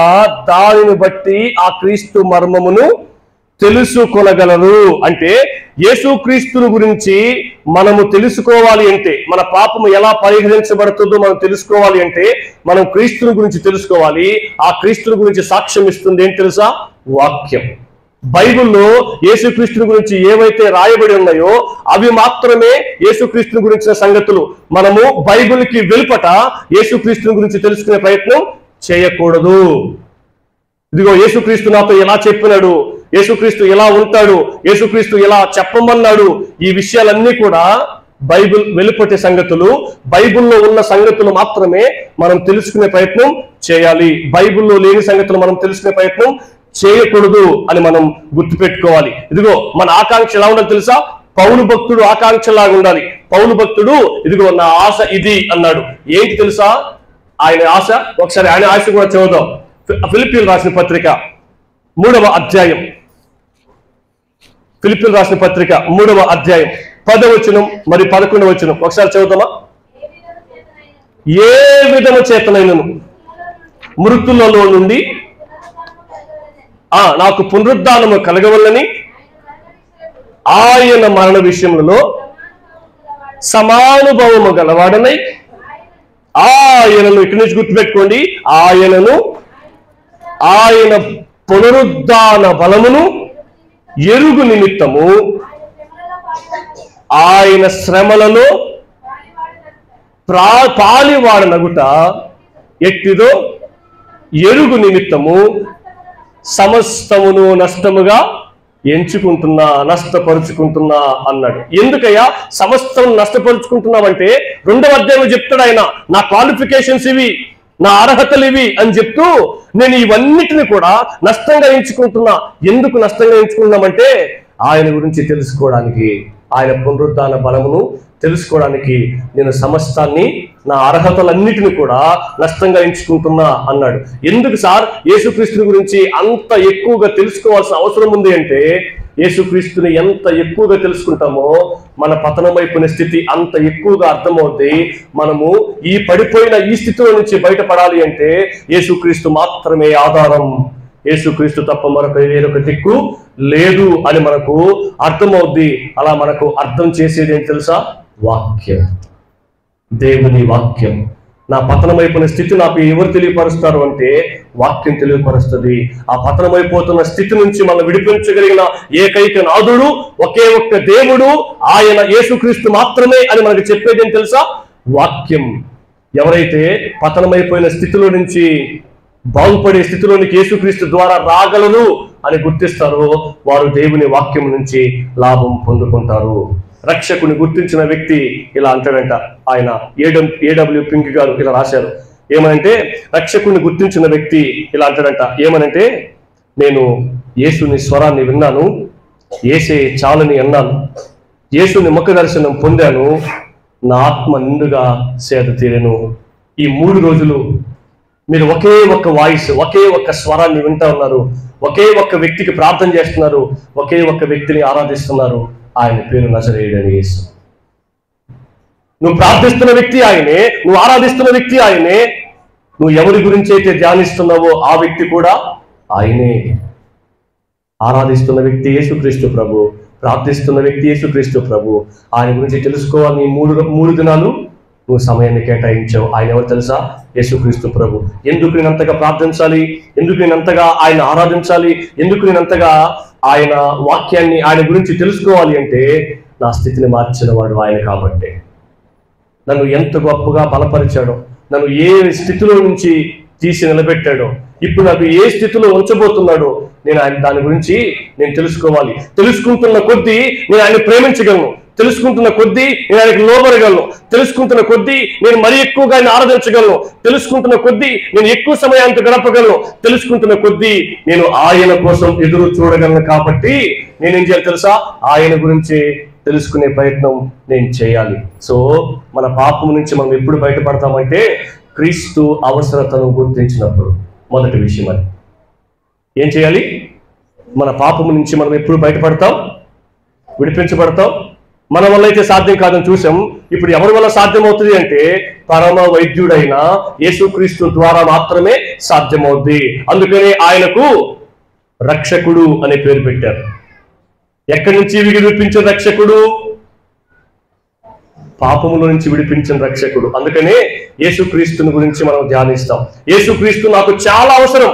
దానిని బట్టి ఆ క్రీస్తు మర్మమును తెలుసుకొనగలరు. అంటే యేసుక్రీస్తుని గురించి మనము తెలుసుకోవాలి అంటే, మన పాపము ఎలా పరిహరించబడుతుందో మనం తెలుసుకోవాలి అంటే, మనం క్రీస్తుని గురించి తెలుసుకోవాలి. ఆ క్రీస్తుని గురించి సాక్ష్యం ఇస్తుంది ఏం తెలుసా? వాక్యం. బైబిల్లో యేసుక్రీస్తుని గురించి ఏవైతే రాయబడి ఉన్నాయో అవి మాత్రమే యేసుక్రీస్తుని గురించిన సంగతులు. మనము బైబిల్కి వెలుపట యేసుక్రీస్తుని గురించి తెలుసుకునే ప్రయత్నం చేయకూడదు. ఇదిగో యేసుక్రీస్తు నాతో ఎలా చెప్పినాడు, యేసుక్రీస్తు ఎలా ఉంటాడు, యేసుక్రీస్తు ఎలా చెప్పమన్నాడు, ఈ విషయాలన్నీ కూడా బైబిల్ వెలుపటి సంగతులు. బైబిల్లో ఉన్న సంగతులు మాత్రమే మనం తెలుసుకునే ప్రయత్నం చేయాలి. బైబిల్లో లేని సంగతులు మనం తెలుసుకునే ప్రయత్నం చేయకూడదు అని మనం గుర్తుపెట్టుకోవాలి. ఇదిగో మన ఆకాంక్ష ఎలా ఉండాలి తెలుసా? పౌలు భక్తుడు ఆకాంక్షలాగా ఉండాలి. పౌలు భక్తుడు ఇదిగో నా ఆశ ఇది అన్నాడు. ఏంటి తెలుసా ఆయన ఆశ? ఒకసారి ఆయన ఆశ కూడా చదువుదాం. ఫిలిప్పీయులకు రాసిన పత్రిక 3వ అధ్యాయం, ఫిలిప్పీయులకు రాసిన పత్రిక 3వ అధ్యాయం 10వ వచనం మరి 11వ వచనం ఒకసారి చదువుతామా? ఏ విధము చేతనైనను మృతులలో నుండి నాకు పునరుద్ధానము కలగవల్లని ఆయన మరణ విషయంలో సమానుభవము గలవాడనై ఆయనను, ఇక్కడి నుంచి గుర్తుపెట్టుకోండి, ఆయన పునరుద్ధాన బలమును ఎరుగు నిమిత్తము ఆయన శ్రమలలో పాలివాడనగుట ఎట్టిదో ఎరుగు నిమిత్తము సమస్తమును నష్టముగా నష్టపరుచుకుంటున్నా అన్నాడు. ఎందుకయ్యా సమస్తం నష్టపరుచుకుంటున్నావంటే 2వ అధ్యాయంలో చెప్తాడు ఆయన, నా క్వాలిఫికేషన్స్ ఇవి, నా అర్హతలు ఇవి అని చెప్తూ, నేను ఇవన్నిటిని కూడా నష్టంగా ఎంచుకుంటున్నా. ఎందుకు నష్టంగా ఎంచుకున్నామంటే ఆయన గురించి తెలుసుకోవడానికి, ఆయన పునరుద్ధాన బలమును తెలుసుకోవడానికి నేను సమస్తాన్ని, నా అర్హతలన్నిటిని కూడా నష్టంగా ఎంచుకుంటున్నా అన్నాడు. ఎందుకు సార్ యేసుక్రీస్తుని గురించి అంత ఎక్కువగా తెలుసుకోవాల్సిన అవసరం ఉంది అంటే, యేసుక్రీస్తుని ఎంత ఎక్కువగా తెలుసుకుంటామో మన పతనం వైపున స్థితి అంత ఎక్కువగా అర్థమవుద్ది. మనము ఈ పడిపోయిన ఈ స్థితిలో నుంచి బయటపడాలి అంటే యేసుక్రీస్తు మాత్రమే ఆధారం, యేసుక్రీస్తు తప్ప వేరొక దిక్కు లేదు అని మనకు అర్థమవుద్ది. అలా మనకు అర్థం చేసేది ఏం తెలుసా? వాక్యం, దేవుని వాక్యం. నా పతనమైపోయిన స్థితి నాకు ఎవరు తెలియపరుస్తారు అంటే వాక్యం తెలియపరుస్తుంది. ఆ పతనమైపోతున్న స్థితి నుంచి మనం విడిపించగలిగిన ఏకైక నాథుడు, ఒకే ఒక్క దేవుడు, ఆయన యేసుక్రీస్తు మాత్రమే అని మనకు చెప్పేది ఏం తెలుసా? వాక్యం. ఎవరైతే పతనమైపోయిన స్థితిలో నుంచి బాగుపడే స్థితిలోనికి యేసుక్రీస్తు ద్వారా రాగలరు అని గుర్తిస్తారో వారు దేవుని వాక్యం నుంచి లాభం పొందుకుంటారు. రక్షకుని గుర్తించిన వ్యక్తి ఇలా అంటాడంట. ఆయన ఏడబ్ల్యూ పింక్ గారు ఇలా రాశారు. ఏమనంటే, రక్షకుని గుర్తించిన వ్యక్తి ఇలా అంటాడంట. ఏమనంటే, నేను యేసుని స్వరాన్ని విన్నాను, యేసే చాలని అన్నాను, యేసుని ముఖ దర్శనం పొందాను, నా ఆత్మ నిండుగా సేద తీరెను. ఈ 3 రోజులు మీరు ఒకే ఒక్క వాయిస్, ఒకే ఒక్క స్వరాన్ని వింటా ఉన్నారు, ఒకే ఒక్క వ్యక్తికి ప్రార్థన చేస్తున్నారు, ఒకే ఒక్క వ్యక్తిని ఆరాధిస్తున్నారు. ఆయన పేరు నజరేయుడైన యేసు. నువ్వు ప్రార్థిస్తున్న వ్యక్తి ఆయనే, నువ్వు ఆరాధిస్తున్న వ్యక్తి ఆయనే, నువ్వు ఎవరి గురించి అయితే ధ్యానిస్తున్నావో ఆ వ్యక్తి కూడా ఆయనే. ఆరాధిస్తున్న వ్యక్తి యేసుక్రీస్తు ప్రభు, ప్రార్థిస్తున్న వ్యక్తి యేసుక్రీస్తు ప్రభు. ఆయన గురించి తెలుసుకోవాలని 3 దినాలు నువ్వు సమయాన్ని కేటాయించావు. ఆయన ఎవరు తెలుసా? యేసుక్రీస్తు ప్రభు. ఎందుకు నేనంతగా ప్రార్థించాలి? ఎందుకు నేనంతగా ఆయన ఆరాధించాలి? ఎందుకు నేనంతగా ఆయన వాక్యాన్ని, ఆయన గురించి తెలుసుకోవాలి అంటే, నా స్థితిని మార్చిన వాడు ఆయన కాబట్టి. నన్ను ఎంత గొప్పగా బలపరిచాడో, నన్ను ఏ స్థితిలో నుంచి తీసి నిలబెట్టాడో, ఇప్పుడు నాకు ఏ స్థితిలో ఉంచబోతున్నాడో నేను ఆయన దాని గురించి నేను తెలుసుకోవాలి. తెలుసుకుంటున్న కొద్దీ నేను ఆయన ప్రేమించగలను, తెలుసుకుంటున్న కొద్దీ నేను ఆయనకు లోబడగలను, తెలుసుకుంటున్న కొద్దీ నేను మరీ ఎక్కువగా ఆయన ఆరాధించగలను, తెలుసుకుంటున్న కొద్దీ నేను ఎక్కువ సమయానికి గడపగలను, తెలుసుకుంటున్న కొద్దీ నేను ఆయన కోసం ఎదురు చూడగలను. కాబట్టి నేనేం చేయాలి తెలుసా? ఆయన గురించి తెలుసుకునే ప్రయత్నం నేను చేయాలి. సో మన పాపం నుంచి మనం ఎప్పుడు బయటపడతామంటే, క్రీస్తు అవసరతను గుర్తించినప్పుడు. మొదటి విషయం అది. ఏం చేయాలి? మన పాపం నుంచి మనం ఎప్పుడు బయటపడతాం, విడిపించబడతాం. మన వల్ల అయితే సాధ్యం కాదని చూసాం. ఇప్పుడు ఎవరి వల్ల సాధ్యమవుతుంది అంటే, పరమ వైద్యుడైన యేసుక్రీస్తు ద్వారా మాత్రమే సాధ్యమవుద్ది. అందుకనే ఆయనకు రక్షకుడు అనే పేరు పెట్టారు. ఎక్కడి నుంచి విడిపించిన రక్షకుడు? పాపముల నుంచి విడిపించిన రక్షకుడు. అందుకనే యేసుక్రీస్తుని గురించి మనం ధ్యానిస్తాం. యేసుక్రీస్తు నాకు చాలా అవసరం.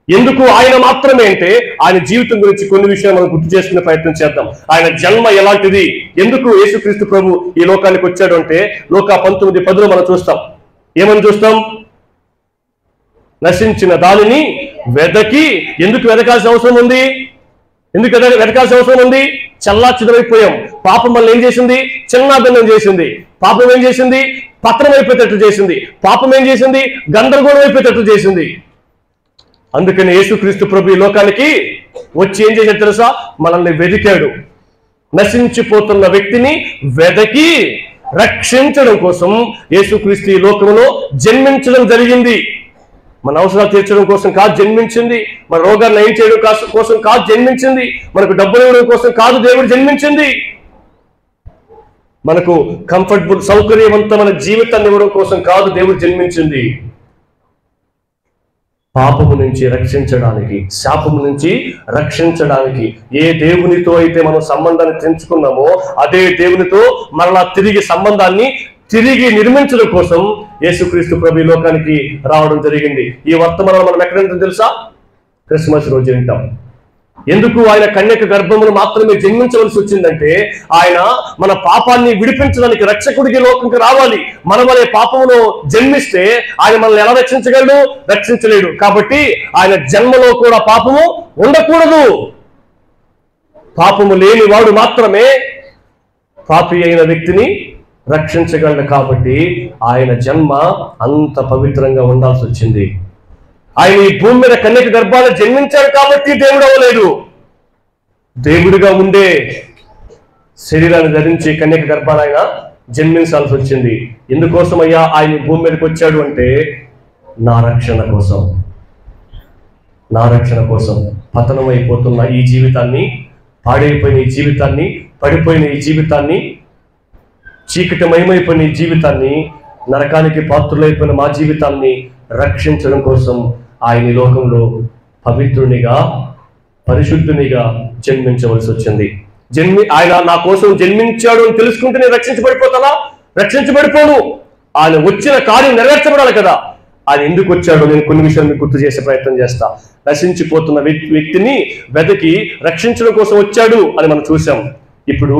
ఎందుకు ఆయన మాత్రమే అంటే, ఆయన జీవితం గురించి కొన్ని విషయాలు మనం గుర్తు చేసుకునే ప్రయత్నం చేద్దాం. ఆయన జన్మ ఎలాంటిది, ఎందుకు యేసుక్రీస్తు ప్రభు ఈ లోకానికి వచ్చాడు అంటే, లూకా 19:10 మనం చూస్తాం. ఏమని చూస్తాం? నశించిన దానిని వెదకి. ఎందుకు వెదకాల్సిన అవసరం ఉంది? ఎందుకు వెతకాల్సిన అవసరం ఉంది? చల్లా చెదరైపోయాం. పాపం వల్ల ఏం చేసింది? చిన్నాభిన్నం చేసింది. పాపం ఏం చేసింది? పత్రం అయిపోయేటట్లు చేసింది. పాపం ఏం చేసింది? గందరగోళం అయిపోయేటట్లు చేసింది. అందుకని యేసుక్రీస్తు ప్రభు ఈ లోకానికి వచ్చి ఏం చేశాడు తెలుసా? మనల్ని వెదికాడు. నశించిపోతున్న వ్యక్తిని వెదకి రక్షించడం కోసం యేసుక్రీస్తు ఈ లోకంలో జన్మించడం జరిగింది. మన అవసరాలు తీర్చడం కోసం కాదు జన్మించింది, మన రోగాన్ని నయం చేయడం కోసం కాదు జన్మించింది, మనకు డబ్బులు ఇవ్వడం కోసం కాదు దేవుడు జన్మించింది, మనకు కంఫర్టబుల్ సౌకర్యవంతమైన జీవితాన్ని ఇవ్వడం కోసం కాదు దేవుడు జన్మించింది. పాపము నుంచి రక్షించడానికి, శాపము నుంచి రక్షించడానికి. ఏ దేవునితో అయితే మనం సంబంధాన్ని తెంచుకున్నామో అదే దేవునితో మరలా తిరిగి సంబంధాన్ని తిరిగి నిర్మించడం కోసం యేసుక్రీస్తు ప్రభు ఈ లోకానికి రావడం జరిగింది. ఈ వర్తమానం మనం ఎక్కడంటే తెలుసా? క్రిస్మస్ రోజు వింటాం. ఎందుకు ఆయన కన్యక గర్భమును మాత్రమే జన్మించవలసి వచ్చిందంటే, ఆయన మన పాపాన్ని విడిపించడానికి రక్షకుడికి లోకంకి రావాలి. మన వలె పాపమును జన్మిస్తే ఆయన మనల్ని ఎలా రక్షించగలడు? రక్షించలేడు. కాబట్టి ఆయన జన్మలో కూడా పాపము ఉండకూడదు. పాపము లేని వాడు మాత్రమే పాపి అయిన వ్యక్తిని రక్షించగలడు. కాబట్టి ఆయన జన్మ అంత పవిత్రంగా ఉండాల్సి వచ్చింది. ఆయన ఈ భూమి మీద కన్యక గర్భాన్ని జన్మించాడు కాబట్టి దేవుడు అవ్వలేదు. దేవుడిగా ఉండే శరీరాన్ని ధరించి కన్యక గర్భాన ఆయన జన్మించాల్సి వచ్చింది. ఎందుకోసమయ్యా ఆయన భూమి మీదకి వచ్చాడు అంటే నా రక్షణ కోసం, నా రక్షణ కోసం. పతనమైపోతున్న ఈ జీవితాన్ని, పాడైపోయిన ఈ జీవితాన్ని, పడిపోయిన ఈ జీవితాన్ని, చీకటిమయమైపోయిన ఈ జీవితాన్ని, నరకానికి పాత్రులైపోయిన మా జీవితాన్ని రక్షించడం కోసం ఆయన ఈ లోకంలో పవిత్రునిగా, పరిశుద్ధునిగా జన్మించవలసి వచ్చింది. ఆయన నా కోసం జన్మించాడు అని తెలుసుకుంటే నేను రక్షించబడిపోతానా? రక్షించబడిపోను. ఆయన వచ్చిన కార్యం నెరవేర్చబడాలి కదా. ఆయన ఎందుకు వచ్చాడో నేను కొన్ని విషయాలు మీకు గుర్తు చేసే ప్రయత్నం చేస్తా. నశించిపోతున్న వ్యక్తిని వెతికి రక్షించడం కోసం వచ్చాడు అని మనం చూసాం. ఇప్పుడు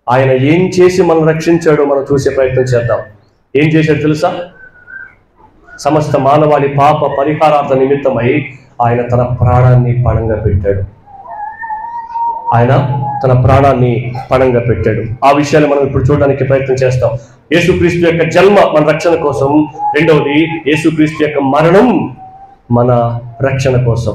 ఆయన ఏం చేసి మనం రక్షించాడో మనం చూసే ప్రయత్నం చేద్దాం. ఏం చేశాడు తెలుసా? సమస్త మానవాళి పాప పరిహారార్థ నిమిత్తమై ఆయన తన ప్రాణాన్ని పణంగా పెట్టాడు. ఆయన తన ప్రాణాన్ని పణంగా పెట్టాడు. ఆ విషయాన్ని మనం ఇప్పుడు చూడడానికి ప్రయత్నం చేస్తాం. యేసుక్రీస్తు యొక్క జన్మ మన రక్షణ కోసం, రెండవది యేసుక్రీస్తు యొక్క మరణం మన రక్షణ కోసం.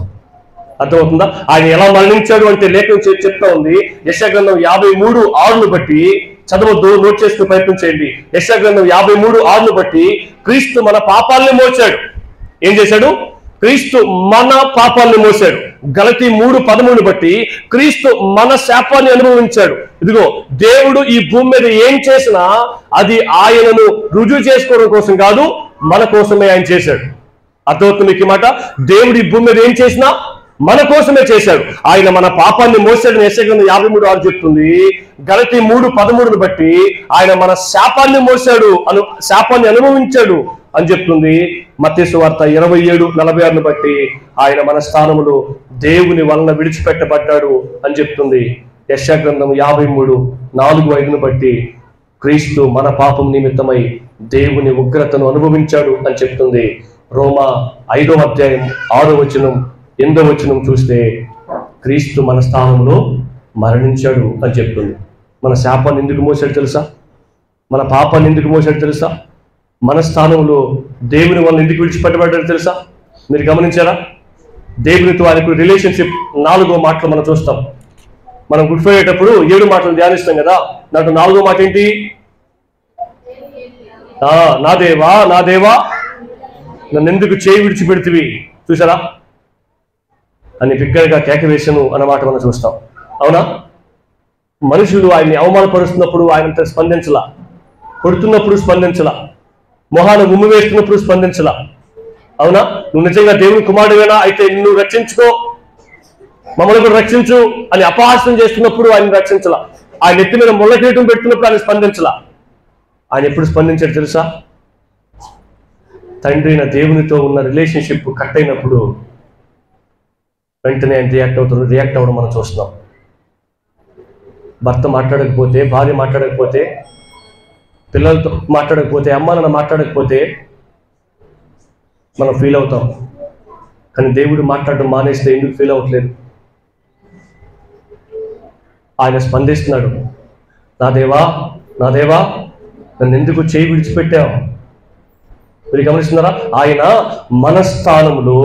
అర్థమవుతుందా? ఆయన ఎలా మరణించాడు అంటే లేఖనం చెప్తా ఉంది. యెషయా గ్రంథం 53:6 బట్టి చదవద్దు, నోట్ చేసుకునే ప్రయత్నం చేయండి. యెషయా గ్రంథం 53:6 బట్టి క్రీస్తు మన పాపాలని మోసాడు. ఏం చేశాడు? క్రీస్తు మన పాపాలను మోసాడు. గలతీ 3:13 బట్టి క్రీస్తు మన శాపాన్ని అనుభవించాడు. ఇదిగో, దేవుడు ఈ భూమి మీద ఏం చేసినా అది ఆయనను రుజువు చేసుకోవడం కోసం కాదు, మన కోసమే ఆయన చేశాడు. అర్థమవుతుంది మీకు ఈ మాట? దేవుడు ఈ భూమి మీద ఏం చేసినా మన కోసమే చేశాడు. ఆయన మన పాపాన్ని మోసాడు. యెషయా గ్రంథం 53:6 చెప్తుంది. గలతీ 3:13 బట్టి ఆయన మన శాపాన్ని మోసాడు, శాపాన్ని అనుభవించాడు అని చెప్తుంది. మత్తయి సువార్త 27:46 బట్టి ఆయన మన స్థానములో దేవుని వలన విడిచిపెట్టబడ్డాడు అని చెప్తుంది. యెషయా గ్రంథం 53:4-5 బట్టి క్రీస్తు మన పాపం నిమిత్తమై దేవుని ఉగ్రతను అనుభవించాడు అని చెప్తుంది. రోమా 5:6-8 చూస్తే క్రీస్తు మన స్థానంలో మరణించాడు అని చెప్తుంది. మన శాపాన్ని ఎందుకు మోసాడు తెలుసా? మన పాపాన్ని ఎందుకు మోసాడు తెలుసా? మన స్థానంలో దేవుని వల్ల ఎందుకు విడిచిపెట్టబడ్డాడు తెలుసా? మీరు గమనించారా? దేవునితో ఆయనకు రిలేషన్షిప్ 4వ మాటలు మనం చూస్తాం. మనం గుడ్ ఫ్రైడే అప్పుడు 7 మాటలు ధ్యానిస్తాం కదా. దాంట్లో 4వ మాట ఏంటి? నా దేవా, నా దేవా, నన్ను ఎందుకు చేయి విడిచిపెడితివి? చూసారా? అని బిగ్గరగా కేకవేశను అన్నమాట మనం చూస్తాం. అవునా? మనుషులు ఆయన్ని అవమానపరుస్తున్నప్పుడు ఆయన స్పందించలా, కొడుతున్నప్పుడు స్పందించలా, మొహాన ఉమ్ము వేస్తున్నప్పుడు స్పందించలా. అవునా? నువ్వు నిజంగా దేవుని కుమారుడివేనా? అయితే నిన్ను రక్షించుకో, మమ్మల్ని కూడా రక్షించు అని అపహాస్యం చేస్తున్నప్పుడు ఆయన రక్షించలా. ఆయన ఎత్తి మీద ముళ్ళ కిరీటం పెడుతున్నప్పుడు ఆయన స్పందించలా. ఆయన ఎప్పుడు స్పందించాడు తెలుసా? తండ్రి అయిన దేవునితో ఉన్న రిలేషన్షిప్ కట్ అయినప్పుడు వెంటనే ఆయన రియాక్ట్ అవ్వడం మనం చూస్తున్నాం. భర్త మాట్లాడకపోతే, భార్య మాట్లాడకపోతే, పిల్లలతో మాట్లాడకపోతే, అమ్మ నాన్న మాట్లాడకపోతే మనం ఫీల్ అవుతాం. కానీ దేవుడు మాట్లాడడం మానేస్తే ఎందుకు ఫీల్ అవ్వట్లేదు? ఆయన స్పందిస్తున్నాడు. నా దేవా, నా దేవా, నన్ను ఎందుకు చేయి విడిచిపెట్టావు? మీరు గమనిస్తున్నారా? ఆయన మన స్థానంలో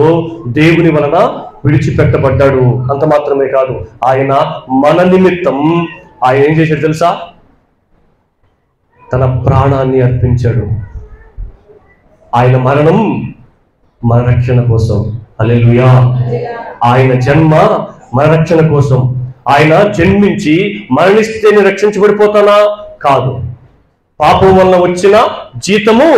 దేవుని వలన విడిచిపెట్టబడ్డాడు. అంత మాత్రమే కాదు, ఆయన మన నిమిత్తం ఆయన ఏం చేశాడు తెలుసా? తన ప్రాణాన్ని అర్పించాడు. ఆయన మరణం మన రక్షణ కోసం. హల్లెలూయా! ఆయన జన్మ మన రక్షణ కోసం. ఆయన జన్మించి మరణిస్తేనే రక్షించబడిపోతానా? కాదు. పాపం వలన వచ్చిన జీతము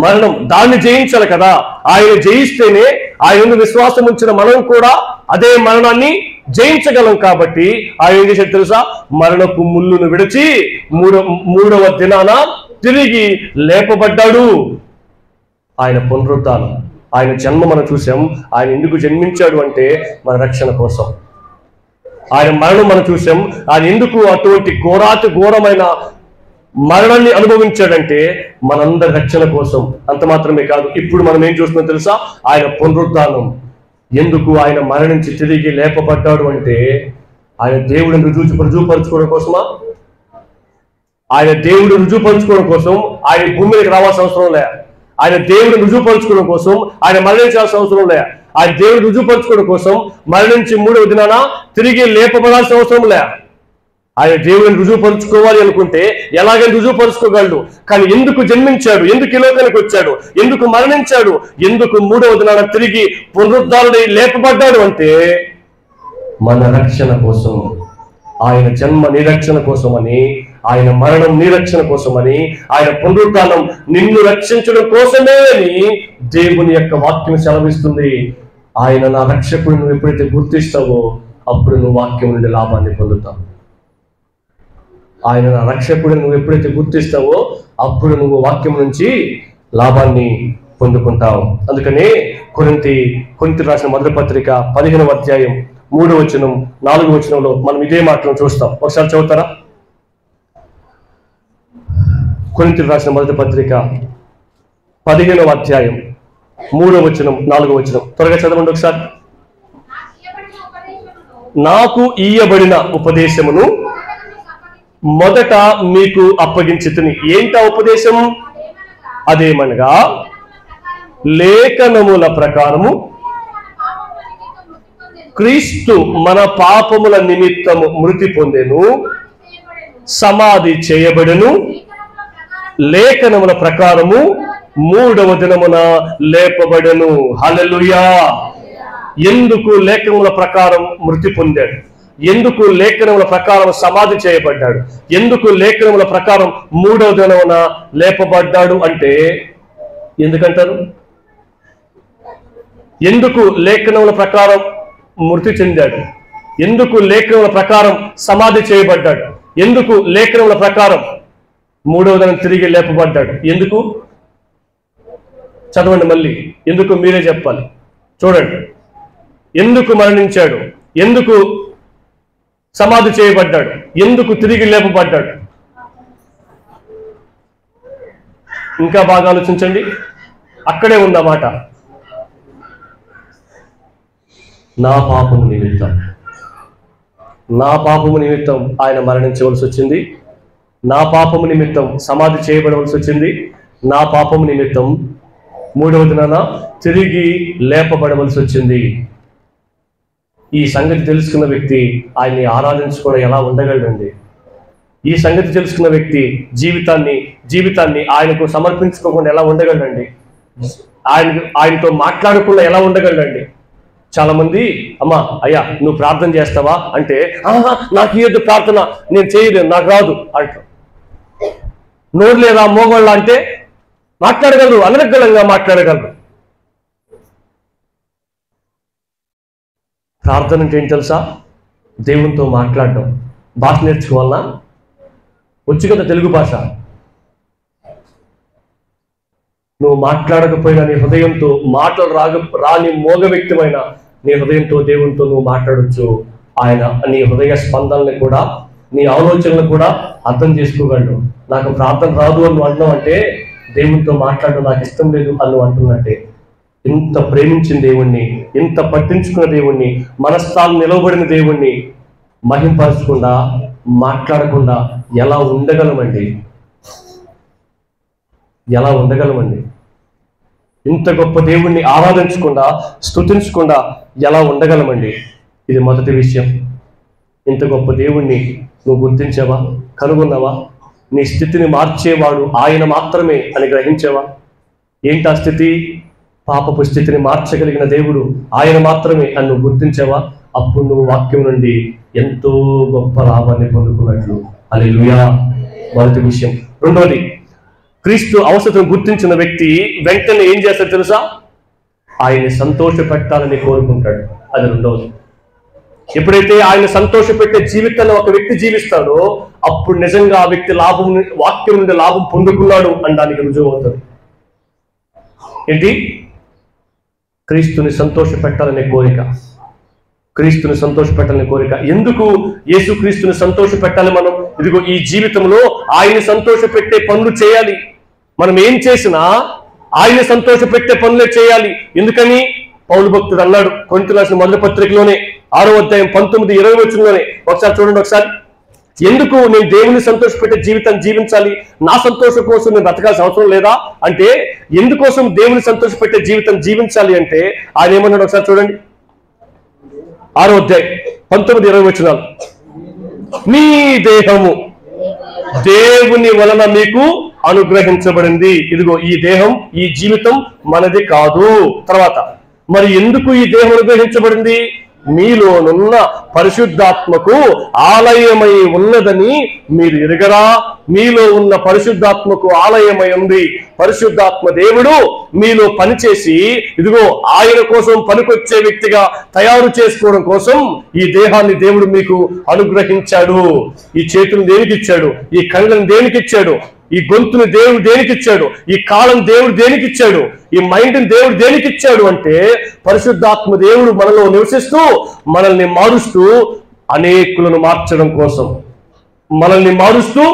మరణం, దాన్ని జయించాలి కదా. ఆయన జయిస్తేనే ఆయన విశ్వాసం ఉంచిన మనం కూడా అదే మరణాన్ని జయించగలం. కాబట్టి ఆయన ఏం చేశాడు తెలుసా? మరణపు ముళ్ళును విడిచి మూడవ దినాన తిరిగి లేపబడ్డాడు. ఆయన పునరుద్ధానం, ఆయన జన్మ మనం చూసాం. ఆయన ఎందుకు జన్మించాడు అంటే మన రక్షణ కోసం. ఆయన మరణం మనం చూసాం. ఆయన ఎందుకు అటువంటి ఘోరమైన మరణాన్ని అనుభవించాడంటే మనందరి రక్షణ కోసం. అంత మాత్రమే కాదు, ఇప్పుడు మనం ఏం చూస్తున్నాం తెలుసా? ఆయన పునరుద్ధానం. ఎందుకు ఆయన మరణించి తిరిగి లేపబడ్డాడు అంటే ఆయన దేవుడిని రుజువుపరచుకోవడం కోసమా? ఆయన దేవుడిని రుజువుపరచుకోవడం కోసం ఆయన భూమి మీదకి రావాల్సిన అవసరం లే. ఆయన దేవుడిని రుజువుపరచుకోవడం కోసం ఆయన మరణించాల్సిన అవసరం లే. ఆయన దేవుడు రుజువుపరచుకోవడం కోసం మరణించి 3వ దినాన తిరిగి లేపబడాల్సిన అవసరం లే. ఆయన దేవుడిని రుజువుపరుచుకోవాలి అనుకుంటే ఎలాగైనా రుజువుపరుచుకోగలడు. కానీ ఎందుకు జన్మించాడు, ఎందుకు ఈ లోకానికి వచ్చాడు, ఎందుకు మరణించాడు, ఎందుకు 3వ దినాన తిరిగి పునరుద్ధారుడై లేపబడ్డాడు అంటే మన రక్షణ కోసం. ఆయన జన్మ నిరక్షణ కోసమని, ఆయన మరణం నిరక్షణ కోసమని, ఆయన పునరుద్ధానం నిన్ను రక్షించడం కోసమే అని దేవుని యొక్క వాక్యం సెలవిస్తుంది. ఆయన నా రక్షకుడు నువ్వు ఎప్పుడైతే గుర్తిస్తావో అప్పుడు నువ్వు వాక్యం నుండి లాభాన్ని పొందుతావు. ఆయన నా రక్షకుడు నువ్వు ఎప్పుడైతే గుర్తిస్తావో అప్పుడు నువ్వు వాక్యం నుంచి లాభాన్ని పొందుకుంటావు. అందుకనే కొరింథీ రాసిన మొదటి పత్రిక 15వ అధ్యాయం 3వ వచనం 4వ వచనంలో మనం ఇదే మాటలను చూస్తాం. ఒకసారి చదువుతారా? కొరింథీ రాసిన మొదటి పత్రిక 15వ అధ్యాయం 3వ వచనం 4వ వచనం త్వరగా చదవండి ఒకసారి. నాకు ఇయ్యబడిన ఉపదేశమును మొదట మీకు అప్పగించితిని. ఏంటా ఉపదేశం? అదేమనగా లేఖనముల ప్రకారము క్రీస్తు మన పాపముల నిమిత్తము మృతి పొందెను, సమాధి చేయబడెను, లేఖనముల ప్రకారము 3వ దినమున లేపబడెను. హల్లెలూయా. ఎందుకు లేఖనముల ప్రకారం మృతి పొందాడు? ఎందుకు లేఖనముల ప్రకారం సమాధి చేయబడ్డాడు? ఎందుకు లేఖనముల ప్రకారం 3వ దినమున లేపబడ్డాడు అంటే ఎందుకంటారు? ఎందుకు లేఖనముల ప్రకారం మృతి చెందాడు? ఎందుకు లేఖనముల ప్రకారం సమాధి చేయబడ్డాడు? ఎందుకు లేఖనముల ప్రకారం 3వ దినం తిరిగి లేపబడ్డాడు? ఎందుకు? చదవండి మళ్ళీ. ఎందుకు మీరే చెప్పాలి. చూడండి. ఎందుకు మరణించాడు? ఎందుకు సమాధి చేయబడ్డాడు? ఎందుకు తిరిగి లేపబడ్డాడు? ఇంకా బాగా ఆలోచించండి. అక్కడే ఉందన్నమాట. నా పాపము నిమిత్తం, నా పాపము నిమిత్తం ఆయన మరణించవలసి వచ్చింది. నా పాపము నిమిత్తం సమాధి చేయబడవలసి వచ్చింది. నా పాపము నిమిత్తం 3వ దినాన తిరిగి లేపబడవలసి వచ్చింది. ఈ సంగతి తెలుసుకున్న వ్యక్తి ఆయన్ని ఆరాధించుకోవడం ఎలా ఉండగలడండి? ఈ సంగతి తెలుసుకున్న వ్యక్తి జీవితాన్ని ఆయనకు సమర్పించుకోకుండా ఎలా ఉండగలడండి? ఆయనతో మాట్లాడకుండా ఎలా ఉండగలడండి? చాలా మంది అమ్మా అయ్యా నువ్వు ప్రార్థన చేస్తావా అంటే నాకు ఈ ప్రార్థన నేను చేయలేను, నాకు రాదు అంటారు. నోరు లేదా మోగోళ్ళ అంటే మాట్లాడగలరు, అనర్గళంగా మాట్లాడగలరు. ప్రార్థన అంటే ఏంటి తెలుసా? దేవునితో మాట్లాడడం. భాష నేర్చుకోవాలన్నా? వచ్చు కదా తెలుగు భాష. నువ్వు మాట్లాడకపోయినా నీ హృదయంతో, మాటలు రాని మోగ వ్యక్తిమైన నీ హృదయంతో దేవునితో నువ్వు మాట్లాడొచ్చు. ఆయన నీ హృదయ స్పందనని కూడా, నీ ఆలోచనలు కూడా అర్థం చేసుకోగలడు. నాకు ప్రార్థన రాదు అని నువ్వు అంటున్నావు అంటే దేవునితో మాట్లాడడం నాకు ఇష్టం లేదు అని నువ్వు అంటున్నట్టే. ఇంత ప్రేమించిన దేవుణ్ణి, ఇంత పట్టించుకున్న దేవుణ్ణి, మనస్థానం నిలవబడిన దేవుణ్ణి మహింపరచకుండా, మాట్లాడకుండా ఎలా ఉండగలమండి? ఎలా ఉండగలమండి? ఇంత గొప్ప దేవుణ్ణి ఆరాధించకుండా, స్తుతించకుండా ఎలా ఉండగలమండి? ఇది మొదటి విషయం. ఇంత గొప్ప దేవుణ్ణి నువ్వు గుర్తించావా? కనుగొన్నావా? నీ స్థితిని మార్చేవాడు ఆయన మాత్రమే అని గ్రహించావా? ఏంటి ఆ స్థితి? పాపపు స్థితిని మార్చగలిగిన దేవుడు ఆయన మాత్రమే అని నువ్వు గుర్తించావా? అప్పుడు నువ్వు వాక్యం నుండి ఎంతో గొప్ప లాభాన్ని పొందుకున్నట్లు. హల్లెలూయా. మొదటి విషయం. రెండోది, క్రీస్తు అవసరం గుర్తించిన వ్యక్తి వెంటనే ఏం చేస్తాడు తెలుసా? ఆయన్ని సంతోషపెట్టాలని కోరుకుంటాడు. అది రెండవది. ఎప్పుడైతే ఆయన సంతోషపెట్టే జీవితాన్ని ఒక వ్యక్తి జీవిస్తాడో అప్పుడు నిజంగా ఆ వ్యక్తి వాక్యం నుండి లాభం పొందుకున్నాడు అనడానికి రుజువు అవుతుంది. ఏంటి? క్రీస్తుని సంతోషపెట్టాలనే కోరిక. క్రీస్తుని సంతోషపెట్టాలనే కోరిక. ఎందుకు యేసు క్రీస్తుని సంతోషపెట్టాలి మనం? ఇదిగో ఈ జీవితంలో ఆయన్ని సంతోషపెట్టే పనులు చేయాలి. మనం ఏం చేసినా ఆయన్ని సంతోషపెట్టే పనులే చేయాలి. ఎందుకని? పౌలు భక్తుడు అన్నాడు కొరింథీ రాసిన మొదటి పత్రికలోనే 6వ అధ్యాయం 19-20 వచనంలోనే. ఒకసారి చూడండి. ఒకసారి ఎందుకు నేను దేవుని సంతోషపెట్టే జీవితాన్ని జీవించాలి? నా సంతోషం కోసం నేను బ్రతకాల్సిన అవసరం లేదా అంటే, ఎందుకోసం దేవుని సంతోషపెట్టే జీవితం జీవించాలి అంటే ఆయన ఏమన్నాడు ఒకసారి చూడండి. 6వ అధ్యాయం 19-20 వచనాలు. మీ దేహము దేవుని వలన మీకు అనుగ్రహించబడింది. ఇదిగో ఈ దేహం, ఈ జీవితం మనది కాదు. తర్వాత మరి ఎందుకు ఈ దేహం అనుగ్రహించబడింది? మీలోనున్న పరిశుద్ధాత్మకు ఆలయమై ఉన్నదని మీరు ఎరుగరా? మీలో ఉన్న పరిశుద్ధాత్మకు ఆలయమై ఉంది. పరిశుద్ధాత్మ దేవుడు మీలో పనిచేసి ఇదిగో ఆయన కోసం పనికొచ్చే వ్యక్తిగా తయారు చేసుకోవడం కోసం ఈ దేహాన్ని దేవుడు మీకు అనుగ్రహించాడు. ఈ చేతులు దేనికి ఇచ్చాడు? ఈ కళ్ళను దేనికి ఇచ్చాడు? ఈ గొంతుని దేవుడు దేనికి ఇచ్చాడు? ఈ కాలం దేవుడు దేనికి ఇచ్చాడు? ఈ మైండ్ని దేవుడు దేనికి ఇచ్చాడు అంటే, పరిశుద్ధాత్మ దేవుడు మనలో నివసిస్తూ మనల్ని మారుస్తూ అనేకులను మార్చడం కోసం, మనల్ని మారుస్తూ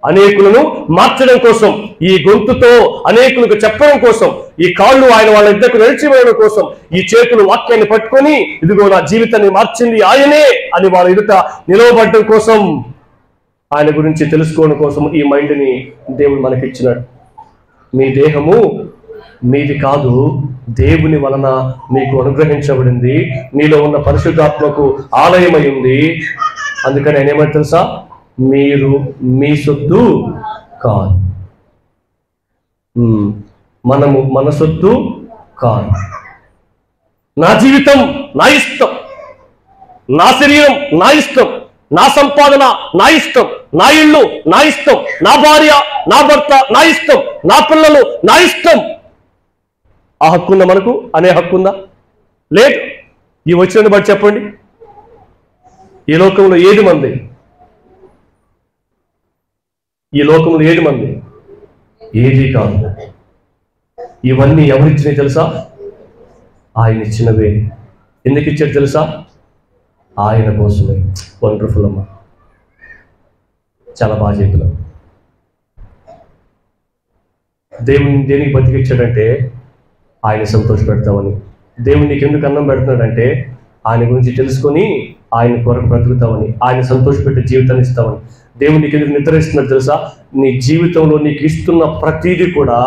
అనేకులను మార్చడం కోసం, ఈ గొంతుతో అనేకులకు చెప్పడం కోసం, ఈ కాళ్ళు ఆయన వాళ్ళ ఇద్దరికి నడిచివేయడం కోసం, ఈ చేతులు వాక్యాన్ని పట్టుకొని ఇదిగో నా జీవితాన్ని మార్చింది ఆయనే అని వాళ్ళ ఎదుట నిలవబడడం కోసం, ఆయన గురించి తెలుసుకోవడం కోసం ఈ మైండ్ని దేవుడు మనకిచ్చినాడు. మీ దేహము మీది కాదు, దేవుని వలన మీకు అనుగ్రహించబడింది. మీలో ఉన్న పరిశుద్ధాత్మకు ఆలయమై ఉంది. అందుకని ఆయన ఏమంటే తెలుసా? మీరు మీ సొత్తు కాదు, మనము మన సొత్తు కాదు. నా జీవితం నా ఇష్టం, నా శరీరం నా ఇష్టం, నా సంపాదన నా ఇష్టం, నా ఇల్లు నా ఇష్టం, నా భార్య నా భర్త నా ఇష్టం, నా పిల్లలు నా ఇష్టం. ఆ హక్కుందా మనకు? అనే హక్కుందా? లేదు. ఈ వచ్చిన బట్టి చెప్పండి, ఈ లోకంలో ఏది మంది? ఈ లోకంలో ఏది మంది? ఏది కాదు. ఇవన్నీ ఎవరిచ్చినాయి తెలుసా? ఆయన ఇచ్చినవే. ఎందుకు ఇచ్చాడు తెలుసా? ఆయన కోసమే. వండర్ఫుల్ అమ్మా, చాలా బాగా చెప్పినాం. దేవుని దేనికి బతికిచ్చాడంటే ఆయన సంతోషపెడతామని. దేవుడు నీకు ఎందుకు అన్నం పెడుతున్నాడంటే ఆయన గురించి తెలుసుకొని ఆయన కొరకు బ్రతుకుతామని, ఆయన సంతోషపెట్టే జీవితాన్ని ఇస్తామని. దేవుడు నీకు ఎందుకు నిద్ర ఇస్తున్నాడు తెలుసా? నీ జీవితంలో నీకు ఇస్తున్న ప్రతీది కూడా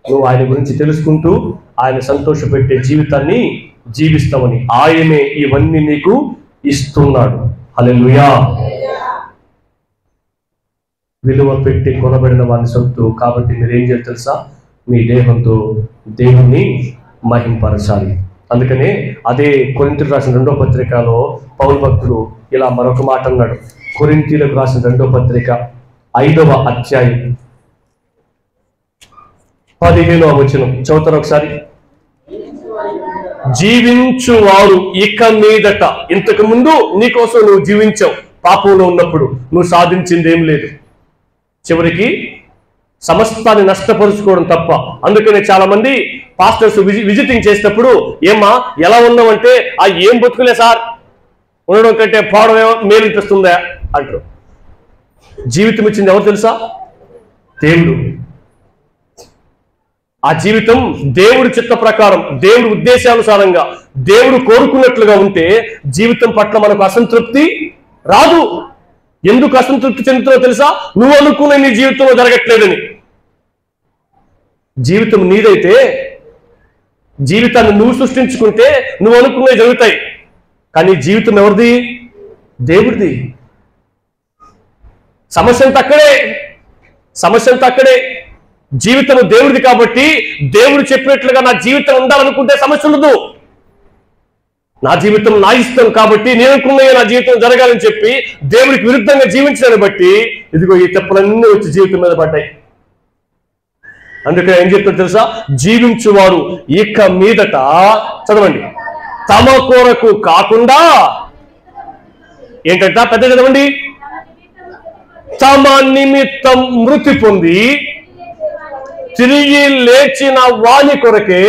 నువ్వు ఆయన గురించి తెలుసుకుంటూ ఆయన సంతోషపెట్టే జీవితాన్ని జీవిస్తామని. ఆయనే ఇవన్నీ నీకు ఇస్తున్నాడు. హల్లెలూయా. విలువ పెట్టి కొనబడిన వాని సొత్తు. కాబట్టి మీరేం చేయాలి తెలుసా? మీ దేహంతో దేవుణ్ణి మహింపరచాలి. అందుకనే అదే కొరింథీయులకు రాసిన 2వ పత్రికలో పౌలు భక్తుడు ఇలా మరొక మాట అన్నాడు. కొరింథీయులకు రాసిన 2వ పత్రిక 5వ అధ్యాయం 15వ వచనం చదువుతారు ఒకసారి. జీవించువారు ఇక మీదట, ఇంతకు ముందు నీకోసం నువ్వు జీవించావు, పాపంలో ఉన్నప్పుడు నువ్వు సాధించింది ఏం లేదు, చివరికి సమస్తాన్ని నష్టపరుచుకోవడం తప్ప. అందుకనే చాలా మంది పాస్టర్స్ విజిటింగ్ చేసేటప్పుడు ఏమ్మా ఎలా ఉన్నావంటే, ఆ ఏం బతుకులే సార్, ఉండడం కంటే పోవడం మేలు అనిపిస్తుందా అంటారు. జీవితం ఇచ్చింది ఎవరు తెలుసా? దేవుడు. ఆ జీవితం దేవుడి చిత్త ప్రకారం, దేవుడి ఉద్దేశానుసారంగా, దేవుడు కోరుకున్నట్లుగా ఉంటే జీవితం పట్ల మనకు అసంతృప్తి రాదు. ఎందుకు అసంతృప్తి చెందుతుందో తెలుసా? నువ్వు అనుకున్న నీ జీవితంలో జరగట్లేదని. జీవితం నీదైతే, జీవితాన్ని నువ్వు సృష్టించుకుంటే నువ్వు అనుకున్నవి జరుగుతాయి. కానీ జీవితం ఎవరిది? దేవుడిది. సమస్య అంతా అక్కడే, సమస్య అంతా అక్కడే. జీవితం దేవుడిది కాబట్టి దేవుడు చెప్పినట్లుగా నా జీవితం ఉండాలనుకుంటే సమస్య ఉండదు. నా జీవితం నా ఇష్టం కాబట్టి నేను అనుకున్నవి నా జీవితం జరగాలని చెప్పి దేవుడికి విరుద్ధంగా జీవించడాన్ని బట్టి ఇదిగో ఈ తెప్పలన్నీ వచ్చి జీవితం మీద పడ్డాయి. అందుకని ఏం చెప్తారు తెలుసా? జీవించువారు ఇక మీదట, చదవండి, తమ కొరకు కాకుండా ఏంటంట, పెద్ద చదవండి, తమ నిమిత్తం మృతి పొంది తిరిగి లేచిన వాని కొరకే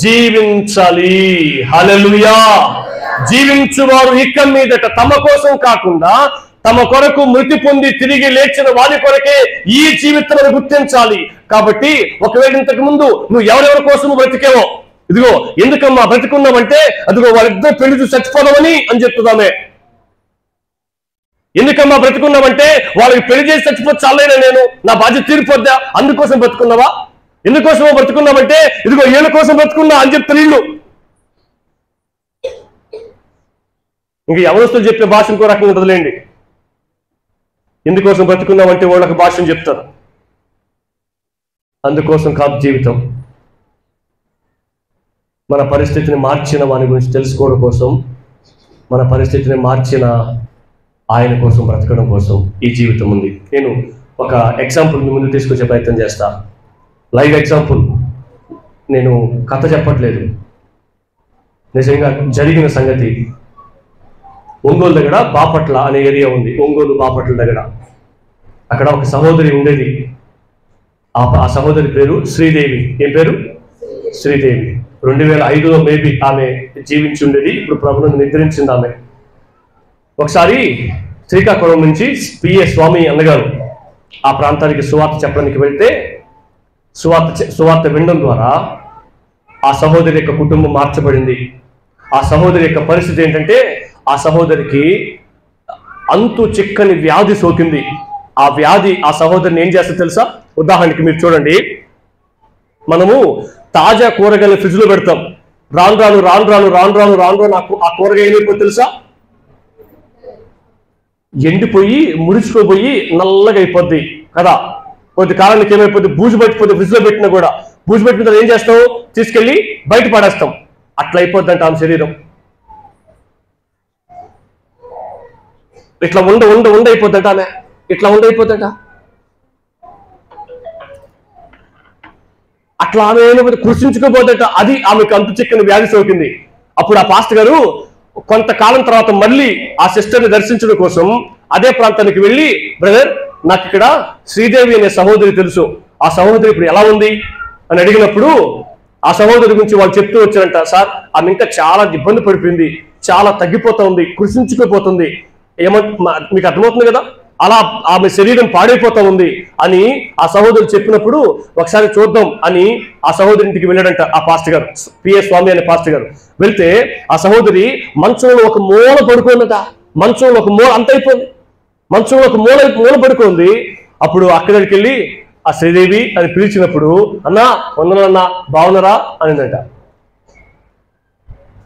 జీవించాలి. హల్లెలూయా. జీవించువారు ఇక మీదట తమ కోసం కాకుండా తమ కొరకు మృతి పొంది తిరిగి లేచిన వాని కొరకే ఈ జీవితాన్ని గుర్తించాలి. కాబట్టి ఒకవేళ ఇంతకు ముందు నువ్వు ఎవరెవరి కోసం బ్రతికేవో, ఇదిగో ఎందుకమ్మా బ్రతికున్నావంటే అదిగో వాళ్ళిద్దరు పెళ్లి చచ్చిపోదామని అని చెప్తుందామే. ఎందుకమ్మా బ్రతుకున్నావంటే వాళ్ళకి పెళ్లి చేసి చచ్చిపోతే చాలైనా నేను నా బాధ్యత తీరిపోద్దా, అందుకోసం బ్రతుకున్నావా? ఎందుకోసమో బ్రతుకున్నావంటే ఇదిగో వీళ్ళ కోసం బ్రతుకున్నా అని చెప్తారు వీళ్ళు. ఇంక ఎవరొస్తులు చెప్పే భాష ఇంకో రకంగా ఉంటుందిలేండి. ఎందుకోసం బ్రతుకున్నామంటే వాళ్ళకి భాషను చెప్తారు. అందుకోసం కాదు జీవితం. మన పరిస్థితిని మార్చిన వాని గురించి తెలుసుకోవడం కోసం, మన పరిస్థితిని మార్చిన ఆయన కోసం బ్రతకడం కోసం ఈ జీవితం ఉంది. నేను ఒక ఎగ్జాంపుల్ మీ ముందు తీసుకొచ్చే ప్రయత్నం చేస్తా. Live example. నేను కథ చెప్పట్లేదు, నిజంగా జరిగిన సంగతి. ఒంగోలు దగ్గర బాపట్ల అనే ఏరియా ఉంది. ఒంగోలు బాపట్ల దగ్గర అక్కడ ఒక సహోదరి ఉండేది. ఆ సహోదరి పేరు శ్రీదేవి. ఏం పేరు? శ్రీదేవి. 2005లో మేబీ ఆమె జీవించి ఉండేది. ఇప్పుడు ప్రభువును నిద్రించింది ఆమె. ఒకసారి శ్రీకాకుళం నుంచి పిఏ స్వామి అన్నగారు ఆ ప్రాంతానికి సువార్త చెప్పడానికి వెళ్తే సువార్త వినడం ద్వారా ఆ సహోదరి యొక్క కుటుంబం మార్చబడింది. ఆ సహోదరి యొక్క పరిస్థితి ఏంటంటే ఆ సహోదరికి అంతు చిక్కని వ్యాధి సోకింది. ఆ వ్యాధి ఆ సహోదరిని ఏం చేస్తే తెలుసా? ఉదాహరణకి మీరు చూడండి, మనము తాజా కూరగాయలు ఫ్రిడ్జ్ లో పెడతాం. రాను రాను ఆ కూరగాయ ఏమైపోతుంది తెలుసా? ఎండిపోయి ముడిచిపోయి నల్లగా అయిపోద్ది కదా. కొద్ది కాలానికి ఏమైపోద్ది? బూజు పట్టిపోద్ది. ఫ్రిడ్జ్ లో పెట్టినా కూడా బూజు పెట్టిన తర్వాత ఏం చేస్తాం? తీసుకెళ్లి బయట పడేస్తాం. అట్లా అయిపోద్దంట ఆమె శరీరం. ఇట్లా ఉండ అయిపోద్దంట ఆమె. ఇట్లా ఉండైపోద్దంట. అట్లా ఆమె ఏమైపోతే కృషించుకోపోద్దట. అది ఆమెకు అంతు చిక్కని వ్యాధి సోకింది. అప్పుడు ఆ పాస్టర్ గారు కొంతకాలం తర్వాత మళ్ళీ ఆ సిస్టర్ని దర్శించడం కోసం అదే ప్రాంతానికి వెళ్ళి, బ్రదర్ నాకు ఇక్కడ శ్రీదేవి అనే సహోదరి తెలుసు, ఆ సహోదరి ఇప్పుడు ఎలా ఉంది అని అడిగినప్పుడు ఆ సహోదరి గురించి వాళ్ళు చెప్తూ వచ్చారంట. సార్ ఆమె ఇంకా చాలా ఇబ్బంది పడిపోయింది, చాలా తగ్గిపోతా ఉంది, కృషించుకుపోతుంది. మీకు అర్థమవుతుంది కదా, అలా ఆమె శరీరం పాడైపోతా ఉంది అని ఆ సహోదరు చెప్పినప్పుడు ఒకసారి చూద్దాం అని ఆ సహోదరి ఇంటికి వెళ్ళాడంట ఆ పాస్టర్ గారు, పిఏ స్వామి అనే పాస్టర్ గారు. వెళ్తే ఆ సహోదరి మంచంలో ఒక మూల పడుకోందట. మంచంలో ఒక మూల అంత అయిపోయింది. మంచంలో ఒక మూల పడుకుంది. అప్పుడు అక్కడికి వెళ్ళి ఆ శ్రీదేవి అని పిలిచినప్పుడు, అన్నా వందనన్నా బాగున్నారా అనిందంట.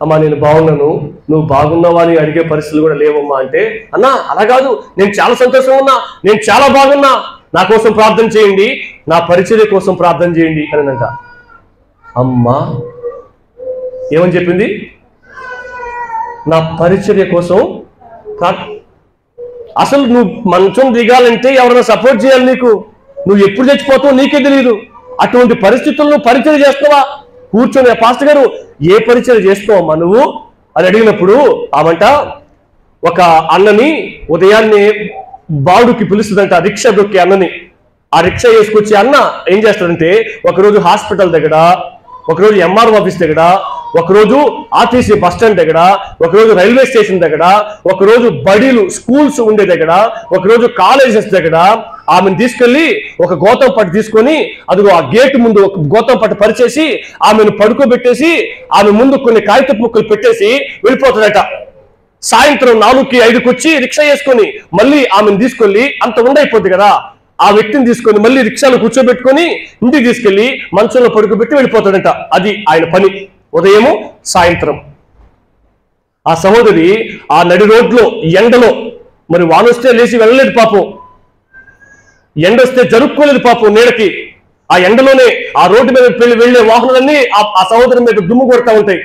అమ్మా నేను బాగున్నాను, నువ్వు బాగున్నావా అని అడిగే పరిస్థితులు కూడా లేవమ్మా అంటే, అన్నా అలా కాదు, నేను చాలా సంతోషంగా ఉన్నా, నేను చాలా బాగున్నా, నా కోసం ప్రార్థన చేయండి, నా పరిచర్య కోసం ప్రార్థన చేయండి అనిందంట. అమ్మా ఏమని చెప్పింది? నా పరిచర్య కోసం. అసలు నువ్వు మంచం దిగాలంటే ఎవరైనా సపోర్ట్ చేయాలి నీకు. నువ్వు ఎప్పుడు చచ్చిపోతావు నీకే తెలియదు. అటువంటి పరిస్థితుల్లో పరిచర్య చేస్తావా? కూర్చొని పాస్టర్ గారు ఏ పరిచయం చేస్తావమ్మా నువ్వు అని అడిగినప్పుడు ఆమంట ఒక అన్నని ఉదయాన్నే బాడుకి పిలుస్తుందంట, రిక్షా దొక్కే అన్నని. ఆ రిక్షా వేసుకొచ్చి అన్న ఏం చేస్తాడంటే ఒకరోజు హాస్పిటల్ దగ్గర, ఒకరోజు ఎంఆర్ఓ ఆఫీస్ దగ్గర, ఒకరోజు ఆర్టీసీ బస్ స్టాండ్ దగ్గర, ఒకరోజు రైల్వే స్టేషన్ దగ్గర, ఒకరోజు బడిలు స్కూల్స్ ఉండే దగ్గర, ఒకరోజు కాలేజెస్ దగ్గర ఆమెను తీసుకెళ్లి ఒక గోతం పట్టు తీసుకొని అదిగో ఆ గేట్ ముందు ఒక గోతం పట్టు పరిచేసి ఆమెను పడుకోబెట్టేసి ఆమె ముందు కొన్ని కాగితపు ముక్కలు పెట్టేసి వెళ్ళిపోతాడట. సాయంత్రం 4కి 5కి వచ్చి రిక్షా వేసుకొని మళ్ళీ ఆమెను తీసుకెళ్లి, అంత ఉండైపోద్ది కదా, ఆ వ్యక్తిని తీసుకొని మళ్ళీ రిక్షాలో కూర్చోబెట్టుకొని ఇంటికి తీసుకెళ్లి మంచంలో పడుకోబెట్టి వెళ్ళిపోతాడంట. అది ఆయన పని, ఉదయము సాయంత్రం. ఆ సహోదరి ఆ నడి రోడ్లో ఎండలో, మరి వానొస్తే లేచి వెళ్ళలేదు పాపం, ఎండొస్తే జరుపుకోలేదు పాపం నీడకి. ఆ ఎండలోనే ఆ రోడ్డు మీద వెళ్లే వాహనాలన్నీ ఆ సహోదరి మీద దుమ్ము కొడతా ఉంటాయి.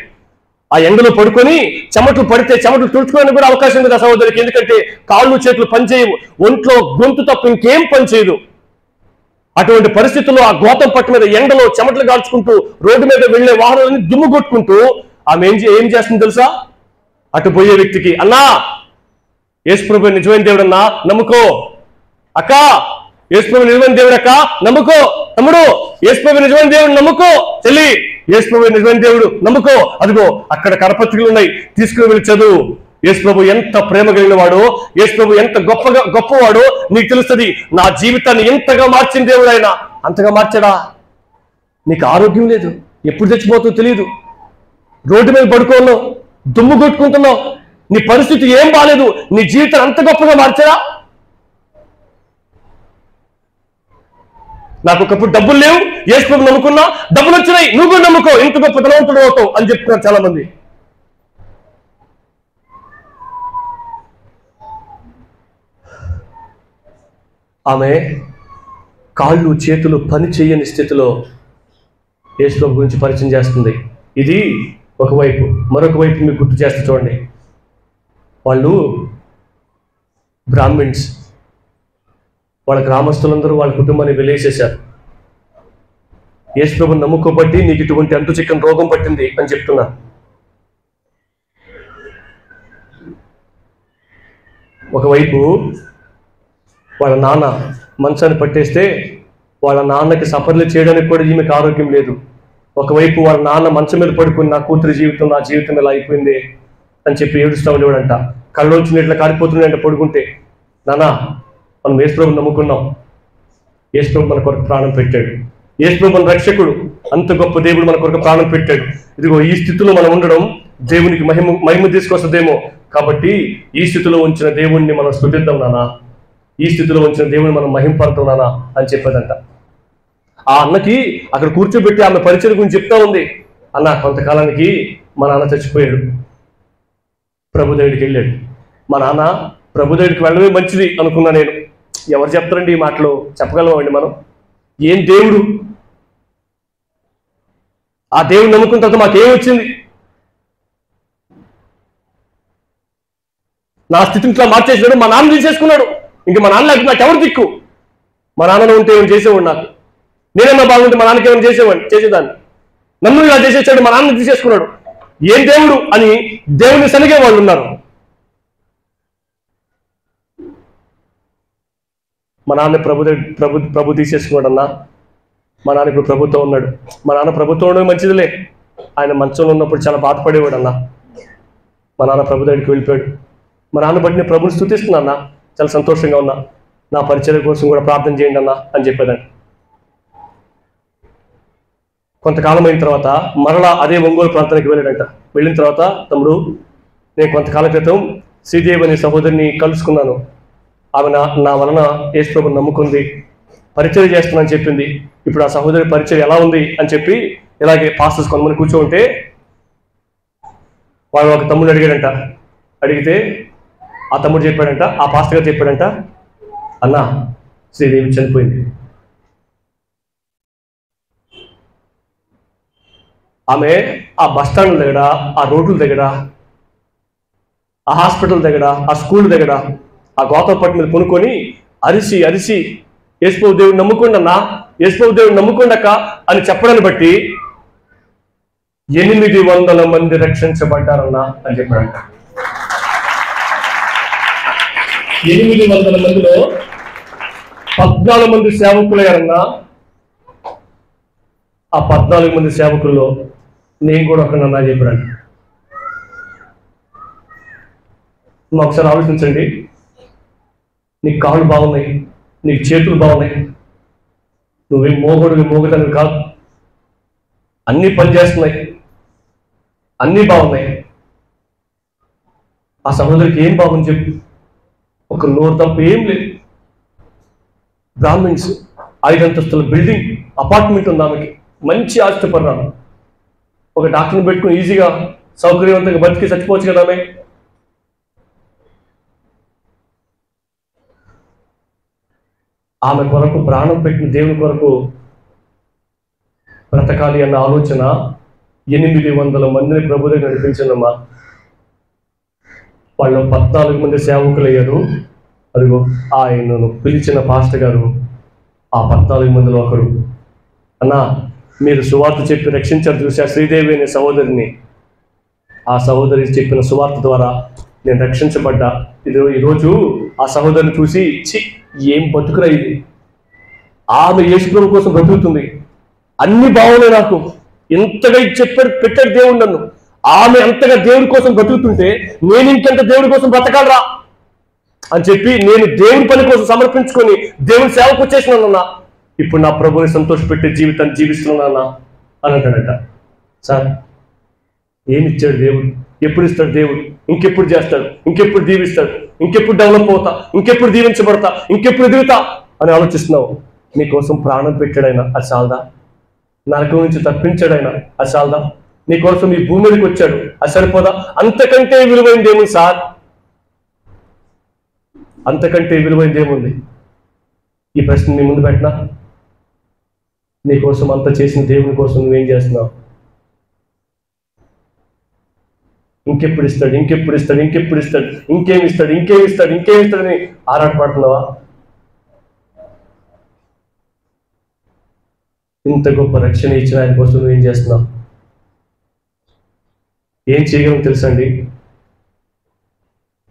ఆ ఎండలో పడుకొని చెమటలు పడితే చెమటలు తుడుచుకోవడానికి కూడా అవకాశం ఉంది ఆ సహోదరికి. ఎందుకంటే కాళ్ళు చేతులు పనిచేయవు, ఒంట్లో గొంతు తప్ప ఇంకేం పనిచేయదు. అటువంటి పరిస్థితుల్లో ఆ గోతం పట్టు మీద ఎండలో చెమటలు కాల్చుకుంటూ రోడ్డు మీద వెళ్లే వాహనాలన్నీ దుమ్ము కొట్టుకుంటూ ఆమె ఏం చేస్తుంది తెలుసా? అటు పోయే వ్యక్తికి, అన్నా యేసుప్రభు నిజమైన దేవుడన్నా నమ్ముకో, అక్క యేసుప్రభు నిజమైన దేవుడు అక్క నమ్ముకో, తమ్ముడు యేసుప్రభు నిజమైన దేవుడు నమ్ముకో, చెల్లి యేసుప్రభు నిజమైన దేవుడు నమ్ముకో, అదిగో అక్కడ కరపత్రికలు ఉన్నాయి, తీసుకుని వెళ్ళి చదువు. యేసుప్రభు ఎంత ప్రేమ కలిగిన వాడో, యేసుప్రభు ఎంత గొప్పవాడో నీకు తెలుస్తుంది. నా జీవితాన్ని ఎంతగా మార్చిన దేవుడు ఆయన, అంతగా మార్చాడా? నీకు ఆరోగ్యం లేదు, ఎప్పుడు చచ్చిపోతావు తెలియదు, రోడ్డు మీద పడుకోన్నావు, దుమ్ము కొట్టుకుంటున్నావు, నీ పరిస్థితి ఏం బాలేదు, నీ జీవితం అంత గొప్పగా మార్చారా? నాకు ఒకప్పుడు డబ్బులు లేవు, యేసు ప్రభువుని నమ్ముకున్నా, డబ్బులు వచ్చినాయి, నువ్వు కూడా నమ్ముకో, ఇంత గొప్ప ధనవంతుడు అవుతావు అని చెప్తున్నారు చాలా మంది. ఆమె కాళ్ళు చేతులు పని చేయని స్థితిలో యేసు ప్రభు గురించి పరిచయం చేస్తుంది. ఇది ఒకవైపు. మరొక వైపు మీకు గుర్తు చేస్తే చూడండి, వాళ్ళు బ్రాహ్మిన్స్, వాళ్ళ గ్రామస్తులందరూ వాళ్ళ కుటుంబాన్ని వెలేసేశారు. యేసు ప్రభువుని నమ్ముకోబట్టి నీకు ఇటువంటి అంతు చిక్కని రోగం పట్టింది అని చెప్తున్నారు. ఒకవైపు వాళ్ళ నాన్న మంచాన్ని పట్టేస్తే వాళ్ళ నాన్నకి సపర్లు చేయడానికి కూడా ఈమెకు ఆరోగ్యం లేదు. ఒకవైపు వాళ్ళ నాన్న మంచం మీద పడుకుని నా కూతురి జీవితం, నా జీవితం ఇలా అయిపోయింది అని చెప్పి ఏడుస్తూ ఉండేవాడంట. కళ్ళలోంచి నీట్లా కారిపోతున్నాయంట పడుకుంటే. నాన్న, మనం యేసు ప్రభువుని నమ్ముకున్నాం, యేసు ప్రభు మన కొరకు ప్రాణం పెట్టాడు, యేసు ప్రభు మన రక్షకుడు, అంత గొప్ప దేవుడు మన కొరకు ప్రాణం పెట్టాడు. ఇదిగో ఈ స్థితిలో మనం ఉండడం దేవునికి మహిమ తీసుకొస్తుందేమో, కాబట్టి ఈ స్థితిలో ఉంచిన దేవుణ్ణి మనం స్తుతిద్దాం నాన్న, ఈ స్థితిలో ఉంచిన దేవుని మనం మహింపడతాం నాన్న అని చెప్పేదంట. ఆ అన్నకి అక్కడ కూర్చోబెట్టి ఆమె పరిచయం గురించి చెప్తా ఉంది. అన్న, కొంతకాలానికి మా నాన్న చచ్చిపోయాడు, ప్రభు దగ్గరికి వెళ్ళాడు. మా నాన్న ప్రభు దగ్గరికి వెళ్ళడమే మంచిది అనుకున్నా నేను. ఎవరు చెప్తారండి ఈ మాటలు? చెప్పగలమండి మనం? ఏం దేవుడు! ఆ దేవుడు నమ్ముకున్న తర్వాత మాకేం వచ్చింది? నా స్థితిని ఇట్లా మార్చేసాడు, మా నాన్న తీసేసుకున్నాడు, ఇంక మా నాన్న లేకపోతే నాకు ఎవరు దిక్కు? మా నాన్న ఉంటే ఏమైనా చేసేవాడు, నాకు నేనేమన్నా బాగుంటే మా నాన్నకి ఏమైనా చేసేదాన్ని. నన్ను ఇలా చేసేసాడు, మా నాన్న తీసేసుకున్నాడు, ఏం దేవుడు అని దేవుని సనిగే వాళ్ళు ఉన్నారు. మా నాన్న ప్రభు తీసేసుకున్నాడు అన్నా, మా నాన్న ఇప్పుడు ప్రభుత్వం ఉన్నాడు. మా నాన్న ప్రభుత్వం ఉండడం మంచిదిలే, ఆయన మంచంలో ఉన్నప్పుడు చాలా బాధపడేవాడు అన్నా. మా నాన్న ప్రభు దగ్గరికి వెళ్ళిపోయాడు. మా నాన్న బట్టి నేను ప్రభుని స్తుతిస్తున్నా అన్న, చాలా సంతోషంగా ఉన్నా, నా పరిచయం కోసం కూడా ప్రార్థన చేయండి అన్న అని చెప్పేదండి. కొంతకాలం అయిన తర్వాత మరలా అదే ఒంగోలు ప్రాంతానికి వెళ్ళాడంట. వెళ్ళిన తర్వాత, తమ్ముడు, నేను కొంతకాలం క్రితం శ్రీదేవి అనే సహోదరిని కలుసుకున్నాను, ఆమె నా వలన యేసు ప్రభువుని నమ్ముకుంది, పరిచయం చేస్తున్నానని చెప్పింది. ఇప్పుడు ఆ సహోదరి పరిచయం ఎలా ఉంది అని చెప్పి ఇలాగే పాస్టర్స్ కొంతమంది కూర్చోంటే వాడు ఒక తమ్ముడు అడిగాడంట. అడిగితే ఆ తమ్ముడు చెప్పాడంట, ఆ పాస్టర్ గారు చెప్పాడంట, అన్నా, శ్రీదేవి చనిపోయింది. ఆమె ఆ బస్ స్టాండ్ల దగ్గర, ఆ రోడ్ల దగ్గర, ఆ హాస్పిటల్ దగ్గర, ఆ స్కూల్ దగ్గర, ఆ గోతపట్టు మీద కొనుక్కొని అరిసి అరిసి యేసు ప్రభు దేవుడిని నమ్ముకోండి అన్నా, యేసు ప్రభు దేవుడిని నమ్ముకోండక్క అని చెప్పడాన్ని బట్టి 800 మంది రక్షించబడ్డారన్నా అని చెప్పాడంట. 800 మందిలో 14 మంది సేవకులయ్యారన్నా. ఆ 14 మంది సేవకుల్లో నేను కూడా ఒకనన్నా చెప్పాడంట. నువ్వు ఒకసారి ఆలోచించండి, నీకు కాళ్ళు బాగున్నాయి, నీకు చేతులు బాగున్నాయి, నువ్వేం మోగదానివి కాదు, అన్నీ పనిచేస్తున్నాయి, అన్నీ బాగున్నాయి. ఆ సహోదరికి ఏం బాగుంది చెప్పు? ఒక నోరు తప్ప ఏం లేదు. బ్రాహ్మిన్స్, 5 అంతస్తుల బిల్డింగ్, అపార్ట్మెంట్ ఉంది ఆమెకి, మంచి ఆస్తిపర్రాలు. ఒక డాక్టర్ని పెట్టుకుని ఈజీగా సౌకర్యవంతంగా బతికి చచ్చిపోవచ్చు కదా ఆమె. ఆమె కొరకు ప్రాణం పెట్టిన దేవుని కొరకు బ్రతకాలి అన్న ఆలోచన 800 మందిని ప్రభు దగ్గర నడిపించిందమ్మా. వాళ్ళు 14 మంది సేవకులు అయ్యారు. అదిగో ఆయనను పిలిచిన పాస్టర్ గారు ఆ 14 మందిలో ఒకరు. అన్నా, మీరు సువార్త చెప్పి రక్షించారు చూసా శ్రీదేవి అనే సహోదరిని, ఆ సహోదరి చెప్పిన సువార్త ద్వారా నేను రక్షించబడ్డా. ఈరోజు ఆ సహోదరిని చూసి, చి ఏం బతుకురా ఇది, ఆమె యేసు ప్రభు కోసం బ్రతుకుతుంది, అన్ని బాగున్నాయి, నాకు ఎంతగా చెప్పాడు పెట్టాడు దేవుడు నన్ను, ఆమె అంతగా దేవుడి కోసం బ్రతుకుతుంటే నేను ఇంకెంత దేవుడి కోసం బ్రతకాలరా అని చెప్పి నేను దేవుడి పని కోసం సమర్పించుకొని దేవుని సేవకు వచ్చేసినానన్నా. ఇప్పుడు నా ప్రభుని సంతోషపెట్టే జీవితాన్ని జీవిస్తున్నానన్నా అని అంటాడట. సార్, ఏమిచ్చాడు దేవుడు? ఎప్పుడు ఇస్తాడు దేవుడు, ఇంకెప్పుడు చేస్తాడు, ఇంకెప్పుడు దీవిస్తాడు, ఇంకెప్పుడు డెవలప్ అవుతా, ఇంకెప్పుడు దీవించబడతా, ఇంకెప్పుడు ఎదుగుతా అని ఆలోచిస్తున్నావు. నీకోసం ప్రాణం పెట్టాడైనా అది చాలదా? నరకం నుంచి తప్పించాడైనా అది చాలదా? నీకోసం ఈ భూమి మీదకి వచ్చాడు అది సరిపోదా? అంతకంటే విలువైంది ఏముంది సార్? అంతకంటే విలువైంది ఏముంది? ఈ ప్రశ్న నీ ముందు పెట్టినా, నీకోసం అంత చేసిన దేవుని కోసం నువ్వేం చేస్తున్నావు? ఇంకెప్పుడు ఇస్తాడు, ఇంకెప్పుడు ఇస్తాడు, ఇంకెప్పుడు ఇస్తాడు, ఇంకేమి ఇస్తాడు, ఇంకేమి ఇస్తాడు, ఇంకేమి ఇస్తాడని ఆరాటపడుతున్నావా? ఇంత గొప్ప రక్షణ ఇచ్చిన ఆయన కోసం నువ్వేం చేస్తున్నావు? ఏం చేయగలం తెలుసండి?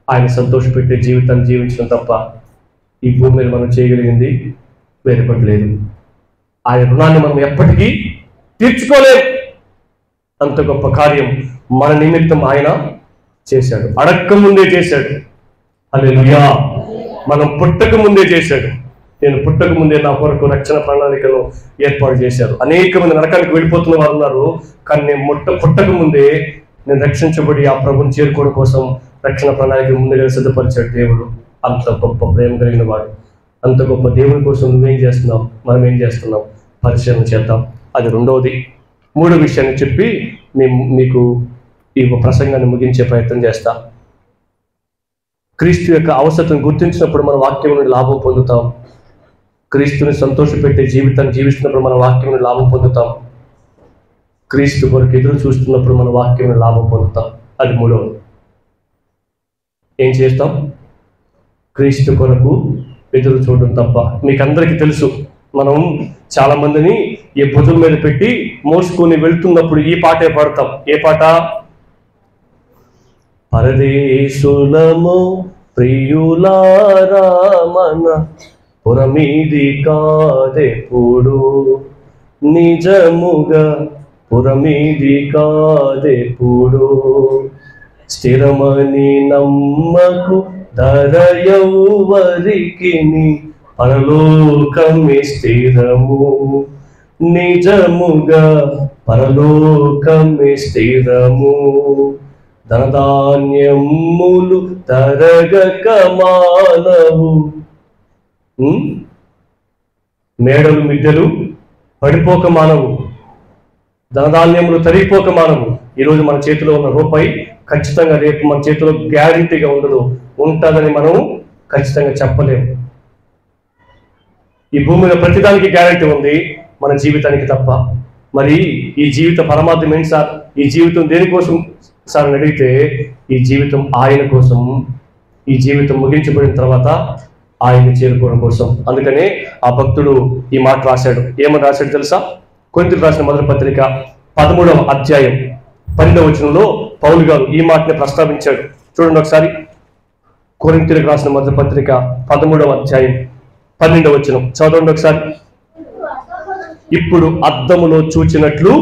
ఆయన సంతోషపెట్టే జీవితాన్ని జీవించడం తప్ప ఈ భూమి మీద మనం చేయగలిగింది వేరే పని లేదు. ఆయన రుణాన్ని మనం ఎప్పటికీ తీర్చుకోలేం. అంత గొప్ప కార్యం మన నిమిత్తం ఆయన చేశాడు. అడక్క ముందే చేశాడు. హల్లెలూయా. మనం పుట్టక ముందే చేశాడు. నేను పుట్టక ముందే నా కొరకు రక్షణ ప్రణాళికను ఏర్పాటు చేశారు. అనేక మంది నరకానికి వెళ్ళిపోతున్న వారు ఉన్నారు. కానీ నేను పుట్టక ముందే నేను రక్షించబడి ఆ ప్రభుని చేరుకోవడం కోసం రక్షణ ప్రణాళిక ముందుగా సిద్ధపరిచాడు దేవుడు. అంత గొప్ప ప్రేమ కలిగిన వాడు. అంత గొప్ప దేవుని కోసం నువ్వేం చేస్తున్నావు, మనం ఏం చేస్తున్నాం? పరిశీలన చేద్దాం. అది రెండవది. మూడో విషయాన్ని చెప్పి మీకు ఈ ప్రసంగాన్ని ముగించే ప్రయత్నం చేస్తా. క్రీస్తు యొక్క అవసరతను గుర్తించినప్పుడు మన వాక్యం నుండి లాభం పొందుతాం. క్రీస్తుని సంతోషపెట్టే జీవితాన్ని జీవిస్తున్నప్పుడు మన వాక్యం నుండి లాభం పొందుతాం. క్రీస్తు కొరకు ఎదురు చూస్తున్నప్పుడు మన వాక్యం నుండి లాభం పొందుతాం. అది మూడవది. ఏం చేస్తాం? క్రీస్తు కొరకు ఎదురు చూడడం తప్ప. మీకు అందరికీ తెలుసు, మనం చాలా మందిని ఈ భుజం మీద పెట్టి మోసుకొని వెళ్తున్నప్పుడు ఈ పాటే పాడతాం. ఏ పాట? పరదేశులము ప్రియులారా మన పురమీది కాదెప్పుడు, నిజముగా పురమీది కాదెప్పుడు, స్థిరమని నమ్మకు ధరయౌవరికిని, పరలోకమే స్థిరము, నిజముగా పరలోకమే స్థిరము, ధనధాన్యములు తరగక మానవు, మేడలు మిద్దెలు పడిపోక మానవు, ధనధాన్యములు తరిగిపోక మానవు. ఈరోజు మన చేతిలో ఉన్న రూపాయి ఖచ్చితంగా రేపు మన చేతిలో గ్యారంటీగా ఉండదు. ఉంటుందని మనం ఖచ్చితంగా చెప్పలేము. ఈ భూమిలో ప్రతిదానికి గ్యారంటీ ఉంది, మన జీవితానికి తప్ప. మరి ఈ జీవిత పరమార్థం ఏంటి సార్? ఈ జీవితం దేనికోసం సార్ అని అడిగితే, ఈ జీవితం ఆయన కోసం. ఈ జీవితం ముగించబడిన తర్వాత ఆయన్ని చేరుకోవడం కోసం. అందుకనే ఆ భక్తుడు ఈ మాట రాశాడు. ఏమని రాశాడు తెలుసా? కొరింథీయులకు రాసిన మొదటి పత్రిక 13వ అధ్యాయం 12వ వచనంలో పౌలు గారు ఈ మాటని ప్రస్తావించాడు. చూడండి ఒకసారి. కొరింథీయులకు రాసిన మొదటి పత్రిక 13వ అధ్యాయం 12వ వచనం చదవండి ఒకసారి. ఇప్పుడు అద్దములో చూచినట్లు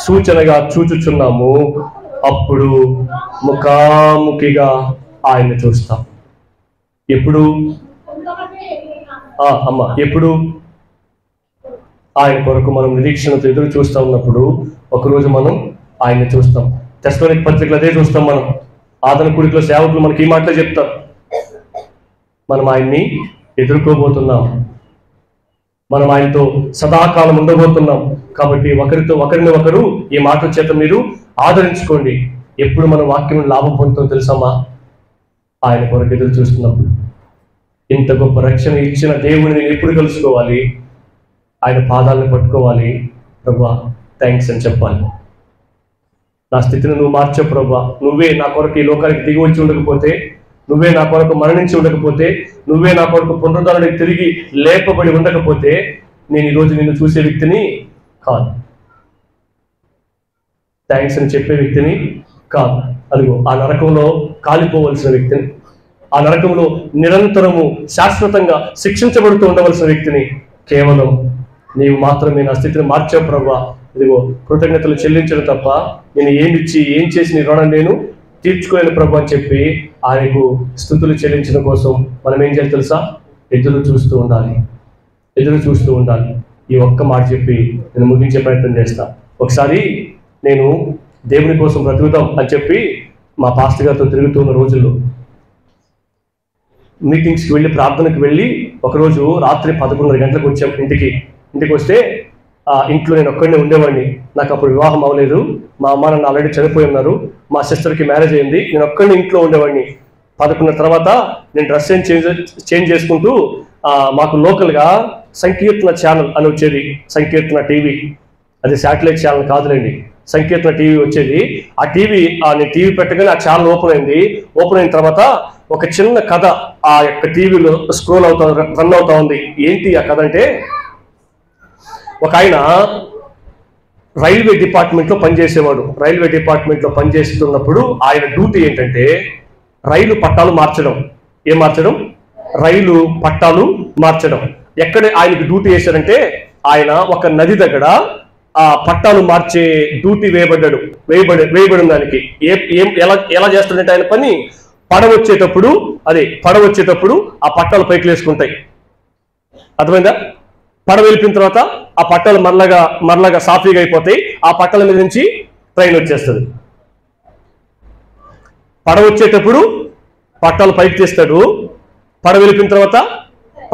సూచనగా చూచుచున్నాము, అప్పుడు ముఖాముఖిగా ఆయన్ని చూస్తాం. ఎప్పుడు ఎప్పుడు? ఆయన కొరకు మనం నిరీక్షణతో ఎదురు చూస్తూ ఉన్నప్పుడు ఒకరోజు మనం ఆయన్ని చూస్తాం. తెస్సలోనిక పత్రికలు అదే చూస్తాం. మనం ఆదరణ కూడికలో సేవకులు మనకి ఈ మాటలే చెప్తారు. మనం ఆయన్ని ఎదుర్కోబోతున్నాం. మనం ఆయనతో సదాకాలం ఉండబోతున్నాం. కాబట్టి ఒకరిని ఒకరు ఈ మాటల చేత మీరు ఆదరించుకోండి. ఎప్పుడు మన వాక్యం లాభం పొందుతాం తెలుసమ్మా? ఆయన కొరకు ఎదురు చూస్తున్నప్పుడు. ఇంత గొప్ప రక్షణ ఇచ్చిన దేవుడిని నేను ఎప్పుడు కలుసుకోవాలి? ఆయన పాదాలను పట్టుకోవాలి. ప్రభువా థ్యాంక్స్ అని చెప్పాలి. నా స్థితిని నువ్వు మార్చావు ప్రభువా. నువ్వే నా కొరకు ఈ లోకానికి దిగి వచ్చి ఉండకపోతే, నువ్వే నా కొరకు మరణించి ఉండకపోతే, నువ్వే నా కొరకు పునరుద్ధరణకి తిరిగి లేపబడి ఉండకపోతే నేను ఈరోజు నిన్ను చూసే వ్యక్తిని కాదు. థ్యాంక్స్ అని చెప్పే వ్యక్తిని కాదు. అదిగో ఆ నరకంలో కాలిపోవలసిన వ్యక్తిని, ఆ నరకంలో నిరంతరము శాశ్వతంగా శిక్షించబడుతూ ఉండవలసిన వ్యక్తిని కేవలం నీవు మాత్రమే నా స్థితిని మార్చావు ప్రభువా. ఇదిగో కృతజ్ఞతలు చెల్లించడం తప్ప నేను ఏమిచ్చి ఏం చేసి నీ రుణం నేను తీర్చుకోలేను ప్రభు అని చెప్పి ఆయనకు స్తుతులు చెల్లించడం కోసం మనం ఏం చేయాలి తెలుసా? ఎదురు చూస్తూ ఉండాలి. ఎదురు చూస్తూ ఉండాలి. ఈ ఒక్క మాట చెప్పి నేను ముగించే ప్రయత్నం చేస్తా. ఒకసారి నేను దేవుని కోసం బ్రతుకుతాం అని చెప్పి మా పాస్టర్ గారితో తిరుగుతున్న రోజుల్లో మీటింగ్స్కి వెళ్ళి ప్రార్థనకి వెళ్ళి ఒకరోజు రాత్రి 11:30 గంటలకు వచ్చాం ఇంటికి వస్తే ఇంట్లో నేను ఒక్కడినే ఉండేవాడిని. నాకు అప్పుడు వివాహం అవ్వలేదు, మా అమ్మ నాన్న ఆల్రెడీ చనిపోయి ఉన్నారు, మా సిస్టర్కి మ్యారేజ్ అయింది, నేను ఒక్కడిని ఇంట్లో ఉండేవాడిని. 11 తర్వాత నేను డ్రెస్ చేంజ్ చేసుకుంటూ మాకు లోకల్గా సంకీర్తన ఛానల్ అని వచ్చేది, సంకీర్తన టీవీ. అది శాటిలైట్ ఛానల్ కాదులేండి, సంకీర్తన టీవీ వచ్చేది. ఆ టీవీ నేను టీవీ పెట్టగానే ఆ ఛానల్ ఓపెన్ అయింది. ఓపెన్ అయిన తర్వాత ఒక చిన్న కథ ఆ యొక్క టీవీలో స్క్రోల్ రన్ అవుతా ఉంది. ఏంటి ఆ కథ అంటే, ఒక ఆయన రైల్వే డిపార్ట్మెంట్లో పనిచేసేవాడు. రైల్వే డిపార్ట్మెంట్లో పనిచేస్తున్నప్పుడు ఆయన డ్యూటీ ఏంటంటే రైలు పట్టాలు మార్చడం. ఏం మార్చడం? రైలు పట్టాలు మార్చడం. ఎక్కడ ఆయనకి డ్యూటీ వేశారంటే, ఆయన ఒక నది దగ్గర ఆ పట్టాలు మార్చే డ్యూటీ వేయబడిన దానికి ఎలా చేస్తాడంటే ఆయన పని, పడవ వచ్చేటప్పుడు ఆ పట్టాలు పైకి లేసుకుంటాయి. అర్థమైందా? పడవ వెళ్ళిన తర్వాత ఆ పట్టాలు మరలగా సాఫీగా అయిపోతాయి. ఆ పట్టాల మీద నుంచి ట్రైన్ వచ్చేస్తుంది. పడవ వచ్చేటప్పుడు పట్టాలు పైకి తీస్తాడు, పడవ వెళ్ళిన తర్వాత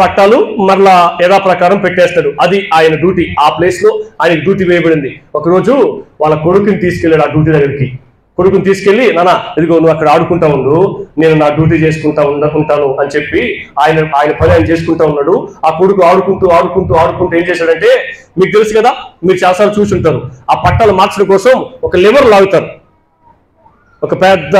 పట్టాలు మరలా యథాప్రకారం పెట్టేస్తాడు. అది ఆయన డ్యూటీ. ఆ ప్లేస్ లో ఆయనకి డ్యూటీ వేయబడింది. ఒకరోజు వాళ్ళ కొడుకుని తీసుకెళ్ళాడు ఆ డ్యూటీ దగ్గరికి. కొడుకుని తీసుకెళ్లి, నాన్న ఇదిగో నువ్వు అక్కడ ఆడుకుంటా ఉండు, నేను నా డ్యూటీ చేసుకుంటా ఉంటాను అని చెప్పి ఆయన పని ఆయన చేసుకుంటా ఉన్నాడు. ఆ కొడుకు ఆడుకుంటూ ఏం చేశాడంటే, మీకు తెలుసు కదా, మీరు చాలాసార్లు చూసి ఉంటారు, ఆ పట్టాలు మార్చడం కోసం ఒక లివర్ లాగుతారు. ఒక పెద్ద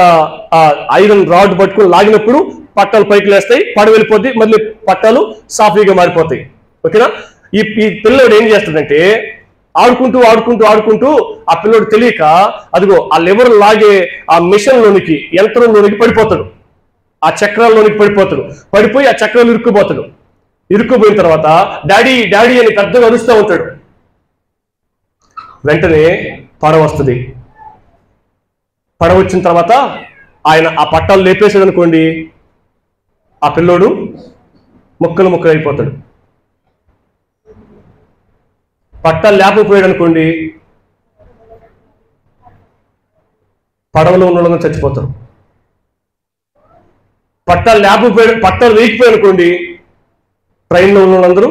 ఐరన్ రాడ్ పట్టుకుని లాగినప్పుడు పట్టాలు పైకి లేస్తాయి, పడవ వెళ్ళిపోద్ది, మళ్ళీ పట్టాలు సాఫీగా మారిపోతాయి. ఓకేనా? ఈ పిల్లోడు ఏం చేస్తాడంటే, ఆడుకుంటూ ఆ పిల్లోడు తెలియక అదిగో ఆ లివర్ లాగే ఆ మిషన్ లోనికి, యంత్రంలోనికి పడిపోతాడు. ఆ చక్రాల్లోనికి పడిపోయి ఆ చక్రాలు ఇరుక్కుపోయిన తర్వాత డాడీ అని పెద్దగా అరుస్తూ ఉంటాడు. వెంటనే పడవ వస్తుంది. పడవ వచ్చిన తర్వాత ఆయన ఆ పట్టాలు లేపేసాడు అనుకోండి, ఆ పిల్లోడు ముక్కలు అయిపోతాడు. పట్టాలు లేకపోయాడు అనుకోండి, పడవలో ఉన్న వాళ్ళందరూ చచ్చిపోతారు. పట్టాలు వేయకపోయాడు అనుకోండి, ట్రైన్లో ఉన్న వాళ్ళందరూ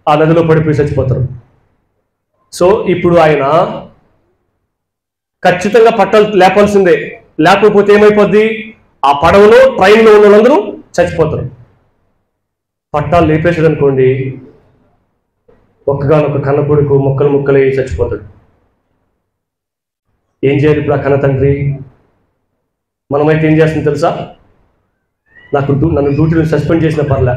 ఆ నదిలో పడిపోయి చచ్చిపోతారు. సో ఇప్పుడు ఆయన ఖచ్చితంగా పట్టాలు లేపాల్సిందే, లేకపోతే ఏమైపోద్ది, ఆ పడవలో ట్రైన్లో ఉన్న వాళ్ళందరూ చచ్చిపోతారు. పట్టాలు లేపేసాడు అనుకోండి, ఒక్కగానొక్క కన్న కొడుకు ముక్కలై చచ్చిపోతాడు. ఏం చేయాలి ఇప్పుడు ఆ కన్న తండ్రి? మనమైతే ఏం చేస్తుంది తెలుసా? నన్ను డ్యూటీని సస్పెండ్ చేసిన పర్లే,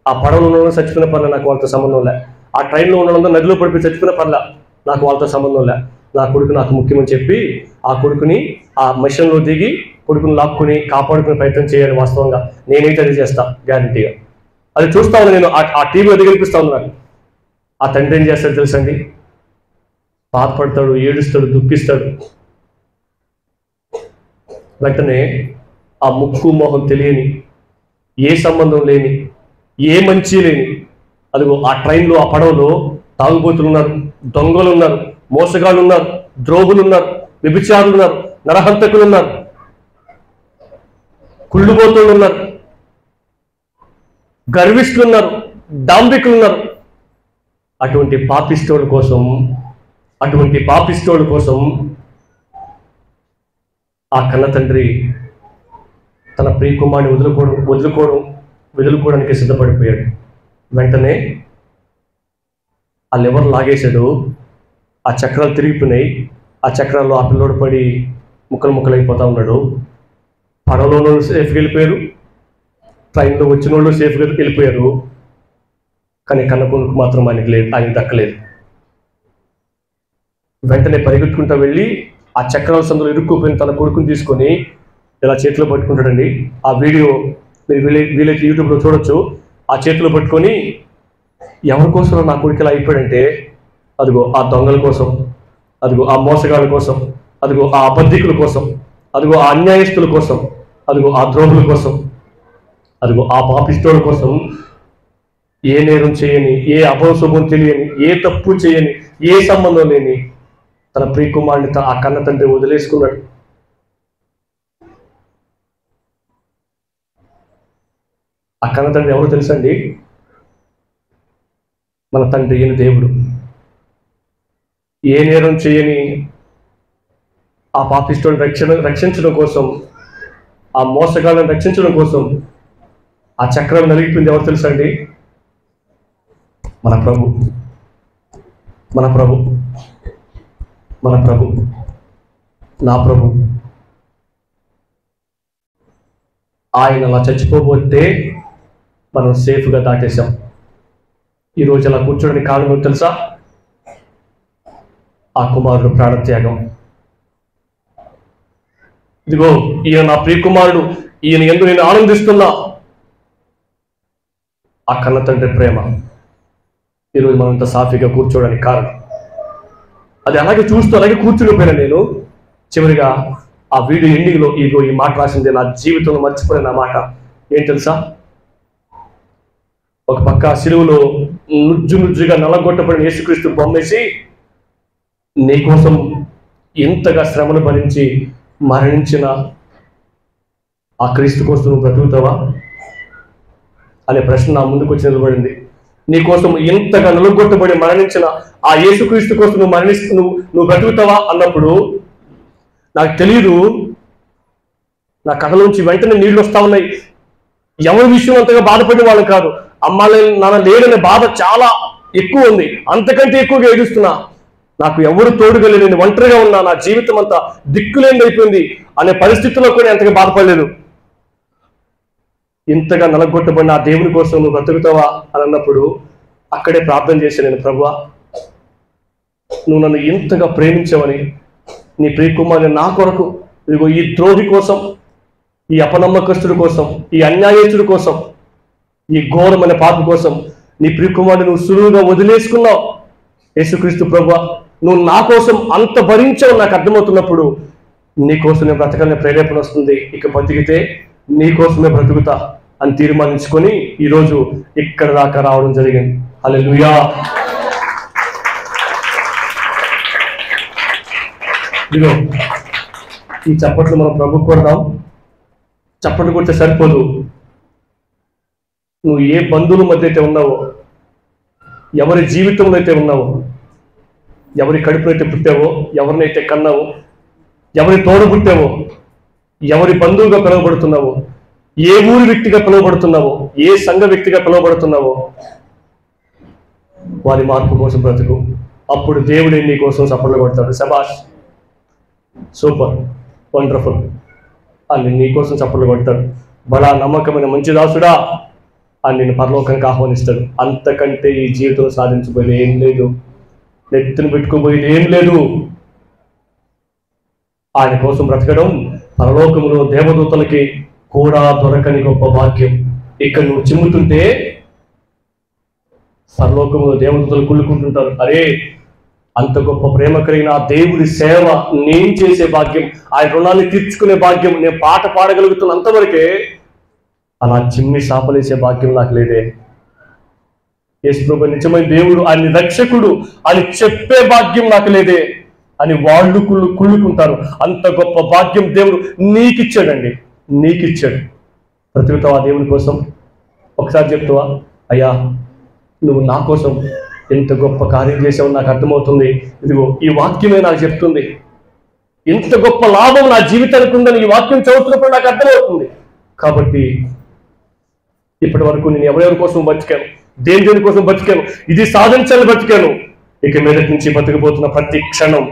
ఆ పడవలో ఉన్న చచ్చిపోయిన పర్లే, నాకు వాళ్ళతో సంబంధం లే, ఆ ట్రైన్లో ఉన్న వాళ్ళందరూ నదిలో పడిపోయి చచ్చిపోయిన పర్లే, నాకు వాళ్ళతో సంబంధం లే, నా కొడుకు నాకు ముఖ్యమని చెప్పి ఆ కొడుకుని ఆ మిషన్లో దిగి కొడుకుని లాక్కుని కాపాడుకునే ప్రయత్నం చేయాలి. వాస్తవంగా నేనైతే అది చేస్తా, గ్యారంటీగా. అది చూస్తా ఉన్నా నేను, ఆ టీవీ అది కనిపిస్తా ఉంది నాకు. ఆ తండ్రి ఏం చేస్తాడు తెలుసండి? బాధపడతాడు, ఏడుస్తాడు, దుఃఖిస్తాడు. వెంటనే ఆ ముక్కు మొహం తెలియని, ఏ సంబంధం లేని, ఏ మంచి లేని, అదిగో ఆ ట్రైన్లో ఆ పడవలో తాగుబోతులు ఉన్నారు, దొంగలు ఉన్నారు, మోసగాళ్ళు ఉన్నారు, ద్రోహులు ఉన్నారు, వ్యభిచారులు ఉన్నారు, నరహంతకులు ఉన్నారు, కుళ్ళుబోతులు ఉన్నారు, గర్విష్ఠులు ఉన్నారు, డాంబికులు ఉన్నారు. అటువంటి పాపిష్టోళ్ళ కోసం ఆ కన్న తండ్రి తన ప్రియకుమారుని వదులుకోవడానికి సిద్ధపడిపోయాడు. వెంటనే ఆ లివర్ లాగేశాడు, ఆ చక్రాలు తిరిగిపోయినాయి. ఆ చక్రాల్లో ఆ పిల్లోడు పడి ముక్కలైపోతా ఉన్నాడు. పడవలో సేఫ్గా వెళ్ళిపోయారు, ట్రైన్లో వచ్చిన వాళ్ళు సేఫ్గా వెళ్ళిపోయారు. కానీ కన్న కొడుకు మాత్రం ఆయనకి దక్కలేదు. వెంటనే పరిగెత్తుకుంటూ వెళ్ళి ఆ చక్రాల సందులో ఇరుక్కుపోయిన తన కొడుకుని తీసుకొని ఇలా చేతిలో పట్టుకుంటాడండి. ఆ వీడియో మీరు వీలైతే యూట్యూబ్లో చూడొచ్చు. ఆ చేతిలో పట్టుకొని ఎవరి కోసం నా కొడుకు ఇలా అయిపోయాడంటే, అదిగో ఆ దొంగల కోసం, అదిగో ఆ మోసగాళ్ళ కోసం, అదిగో ఆ అబద్ధికుల కోసం, అదిగో ఆ అన్యాయస్తుల కోసం, అదిగో ఆ ద్రోహుల కోసం, అదిగో ఆ పాపిష్టోళ్ళ కోసం, ఏ నేరం చేయని, ఏ అభవశుభం తెలియని, ఏ తప్పు చేయని, ఏ సంబంధం లేని తన ప్రియకుమారుని ఆ కన్న తండ్రి వదిలేసుకున్నాడు. ఆ కన్న తండ్రి ఎవరు తెలుసండి? మన తండ్రి అయిన దేవుడు. ఏ నేరం చేయని ఆ పాపిష్టులను రక్షించడం కోసం, ఆ మోసగాళ్ళను రక్షించడం కోసం ఆ చక్రం నలిగిపోయింది ఎవరు తెలుసండి? మన ప్రభు. మన ప్రభు, మన ప్రభు, నా ప్రభు. ఆయన అలా చచ్చిపోతే మనం సేఫ్గా దాటేశాం. ఈరోజు అలా కూర్చోడానికి కారణం తెలుసా? ఆ కుమారుడు ప్రాణత్యాగం. ఇదిగో ఈయన నా ప్రియ కుమారుడు, ఈయన ఎందుకు నేను ఆనందిస్తున్నా. ఆ కన్న తండ్రి ప్రేమ ఈరోజు మనంత సాఫీగా కూర్చోవడానికి కారణం. అది అలాగే చూస్తూ అలాగే కూర్చునిపోయినా నేను చివరిగా ఆ వీడియో ఎండింగ్లో ఇగో ఈ మాట రాసింది. నా జీవితంలో మర్చిపోయిన నా మాట ఏం తెలుసా? ఒక పక్క సిలువలో నుజ్జుగా నల్లగొట్టబడిన యేసుక్రీస్తు బొమ్మేసి, నీకోసం ఎంతగా శ్రమను భరించి మరణించిన ఆ క్రీస్తు కోసం నువ్వు బ్రతుకుతావా అనే ప్రశ్న నా ముందుకు వచ్చి నిలబడింది. నీకోసం ఎంతగా నలుగొట్టబడి మరణించిన ఆ యేసుక్రీస్తు కోసం నువ్వు బ్రతుకుతావా అన్నప్పుడు నాకు తెలియదు, నా కథలోంచి వెంటనే నీళ్లు వస్తా ఉన్నాయి. ఎవరి విషయం అంతగా బాధపడే వాళ్ళు కాదు. అమ్మ నాన్న లేడనే బాధ చాలా ఎక్కువ ఉంది. అంతకంటే ఎక్కువగా ఏడుస్తున్నా. నాకు ఎవరు తోడుగా లేదు, నేను ఒంటరిగా ఉన్నా, నా జీవితం అంతా దిక్కులేని అయిపోయింది అనే పరిస్థితుల్లో కూడా ఎంతగా బాధపడలేదు. ఇంతగా నలగొట్టబడిన ఆ దేవుని కోసం నువ్వు బ్రతుకుతావా అని అన్నప్పుడు అక్కడే ప్రార్థన చేశాను నేను, ప్రభువా నువ్వు నన్ను ఎంతగా ప్రేమించావని, నీ ప్రియకుమారుని నా కొరకు, ఇదిగో ఈ ద్రోహి కోసం, ఈ అపనమ్మకస్తుడి కోసం, ఈ అన్యాయస్తుడి కోసం, ఈ ఘోరమైన పాపి కోసం నీ ప్రియకుమారుని నువ్వు సులువుగా వదిలేసుకున్నావు. యేసుక్రీస్తు ప్రభువా నువ్వు నా కోసం అంత భరించావు నాకు అర్థమవుతున్నప్పుడు నీ కోసం నేను బ్రతకాలనే ప్రేరేపణ వస్తుంది. ఇక బతికితే నీ కోసమే బ్రతుకుతా అని తీర్మానించుకొని ఈరోజు ఇక్కడ దాకా రావడం జరిగింది. హల్లెలూయా. ఇదిగో ఈ చప్పట్లు మనం ప్రభు కొడదాం. చప్పట్లు కొడితే సరిపోదు. నువ్వు ఏ బంధువుల మధ్య అయితే ఉన్నావో, ఎవరి జీవితంలో అయితే ఉన్నావో, ఎవరి కడుపునైతే పుట్టావో, ఎవరినైతే కన్నావో, ఎవరి తోడు పుట్టావో, ఎవరి బంధువుగా పిలువబడుతున్నావో, ఏ ఊరి వ్యక్తిగా పిలువబడుతున్నావో, ఏ సంఘ వ్యక్తిగా పిలువబడుతున్నావో, వారి మార్పు కోసం బ్రతుకు. అప్పుడు దేవుడే నీ కోసం చప్పట్లు కొడతాడు. శబాష్, సూపర్, వండర్ఫుల్ అని నీ కోసం చప్పట్లు కొడతాడు. బలా నమ్మకమైన మంచి దాసుడా అని నేను పరలోకానికి ఆహ్వానిస్తాడు. అంతకంటే ఈ జీవితంలో సాధించబోయేది ఏం లేదు, నెత్తిని పెట్టుకోబోయేది ఏం లేదు. ఆయన కోసం బ్రతకడం పరలోకములో దేవదూతలకి కూడా దొరకని గొప్ప భాగ్యం. ఇక్కడ నువ్వు చిమ్ముతుంటే పరలోకములో దేవదూతలు కుళ్ళుకుంటుంటారు, అరే అంత గొప్ప ప్రేమ కలిగిన ఆ దేవుడి సేవ నేను చేసే భాగ్యం, ఆయన రుణాన్ని తీర్చుకునే భాగ్యం, నేను పాట పాడగలుగుతున్న అంతవరకే. అలా చిమ్మి సాపలేసే భాగ్యం నాకు లేదే. యేసు ప్రభువు నిజమైన దేవుడు, ఆయన రక్షకుడు అని చెప్పే భాగ్యం నాకు లేదే అని వాళ్ళు కుళ్ళుకుంటారు. అంత గొప్ప భాగ్యం దేవుడు నీకిచ్చాడండి, నీకిచ్చాడు. బ్రతుకుతావా దేవుని కోసం? ఒకసారి చెప్తావా, అయ్యా నువ్వు నా కోసం ఎంత గొప్ప కార్యం చేసావు నాకు అర్థమవుతుంది. ఇదిగో ఈ వాక్యమే నాకు చెప్తుంది, ఎంత గొప్ప లాభం నా జీవితానికి ఉందని ఈ వాక్యం చదువుతున్నప్పుడు నాకు అర్థమవుతుంది. కాబట్టి ఇప్పటి వరకు నేను ఎవరెవరి కోసం బతికాను, దేని కోసం బతికాను, ఇది సాధించాలని బతికాను. ఇక మీదటి నుంచి బతికిపోతున్న ప్రతి క్షణం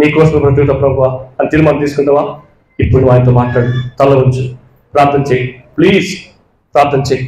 నీ కోసం బ్రతుకుతా ప్రభువా అని తీర్మానం తీసుకుంటావా? ఇప్పుడు నువ్వు ఆయనతో మాట్లాడు, తల ఉంచు, ప్రార్థన చేయి, ప్లీజ్ ప్రార్థన చేయి.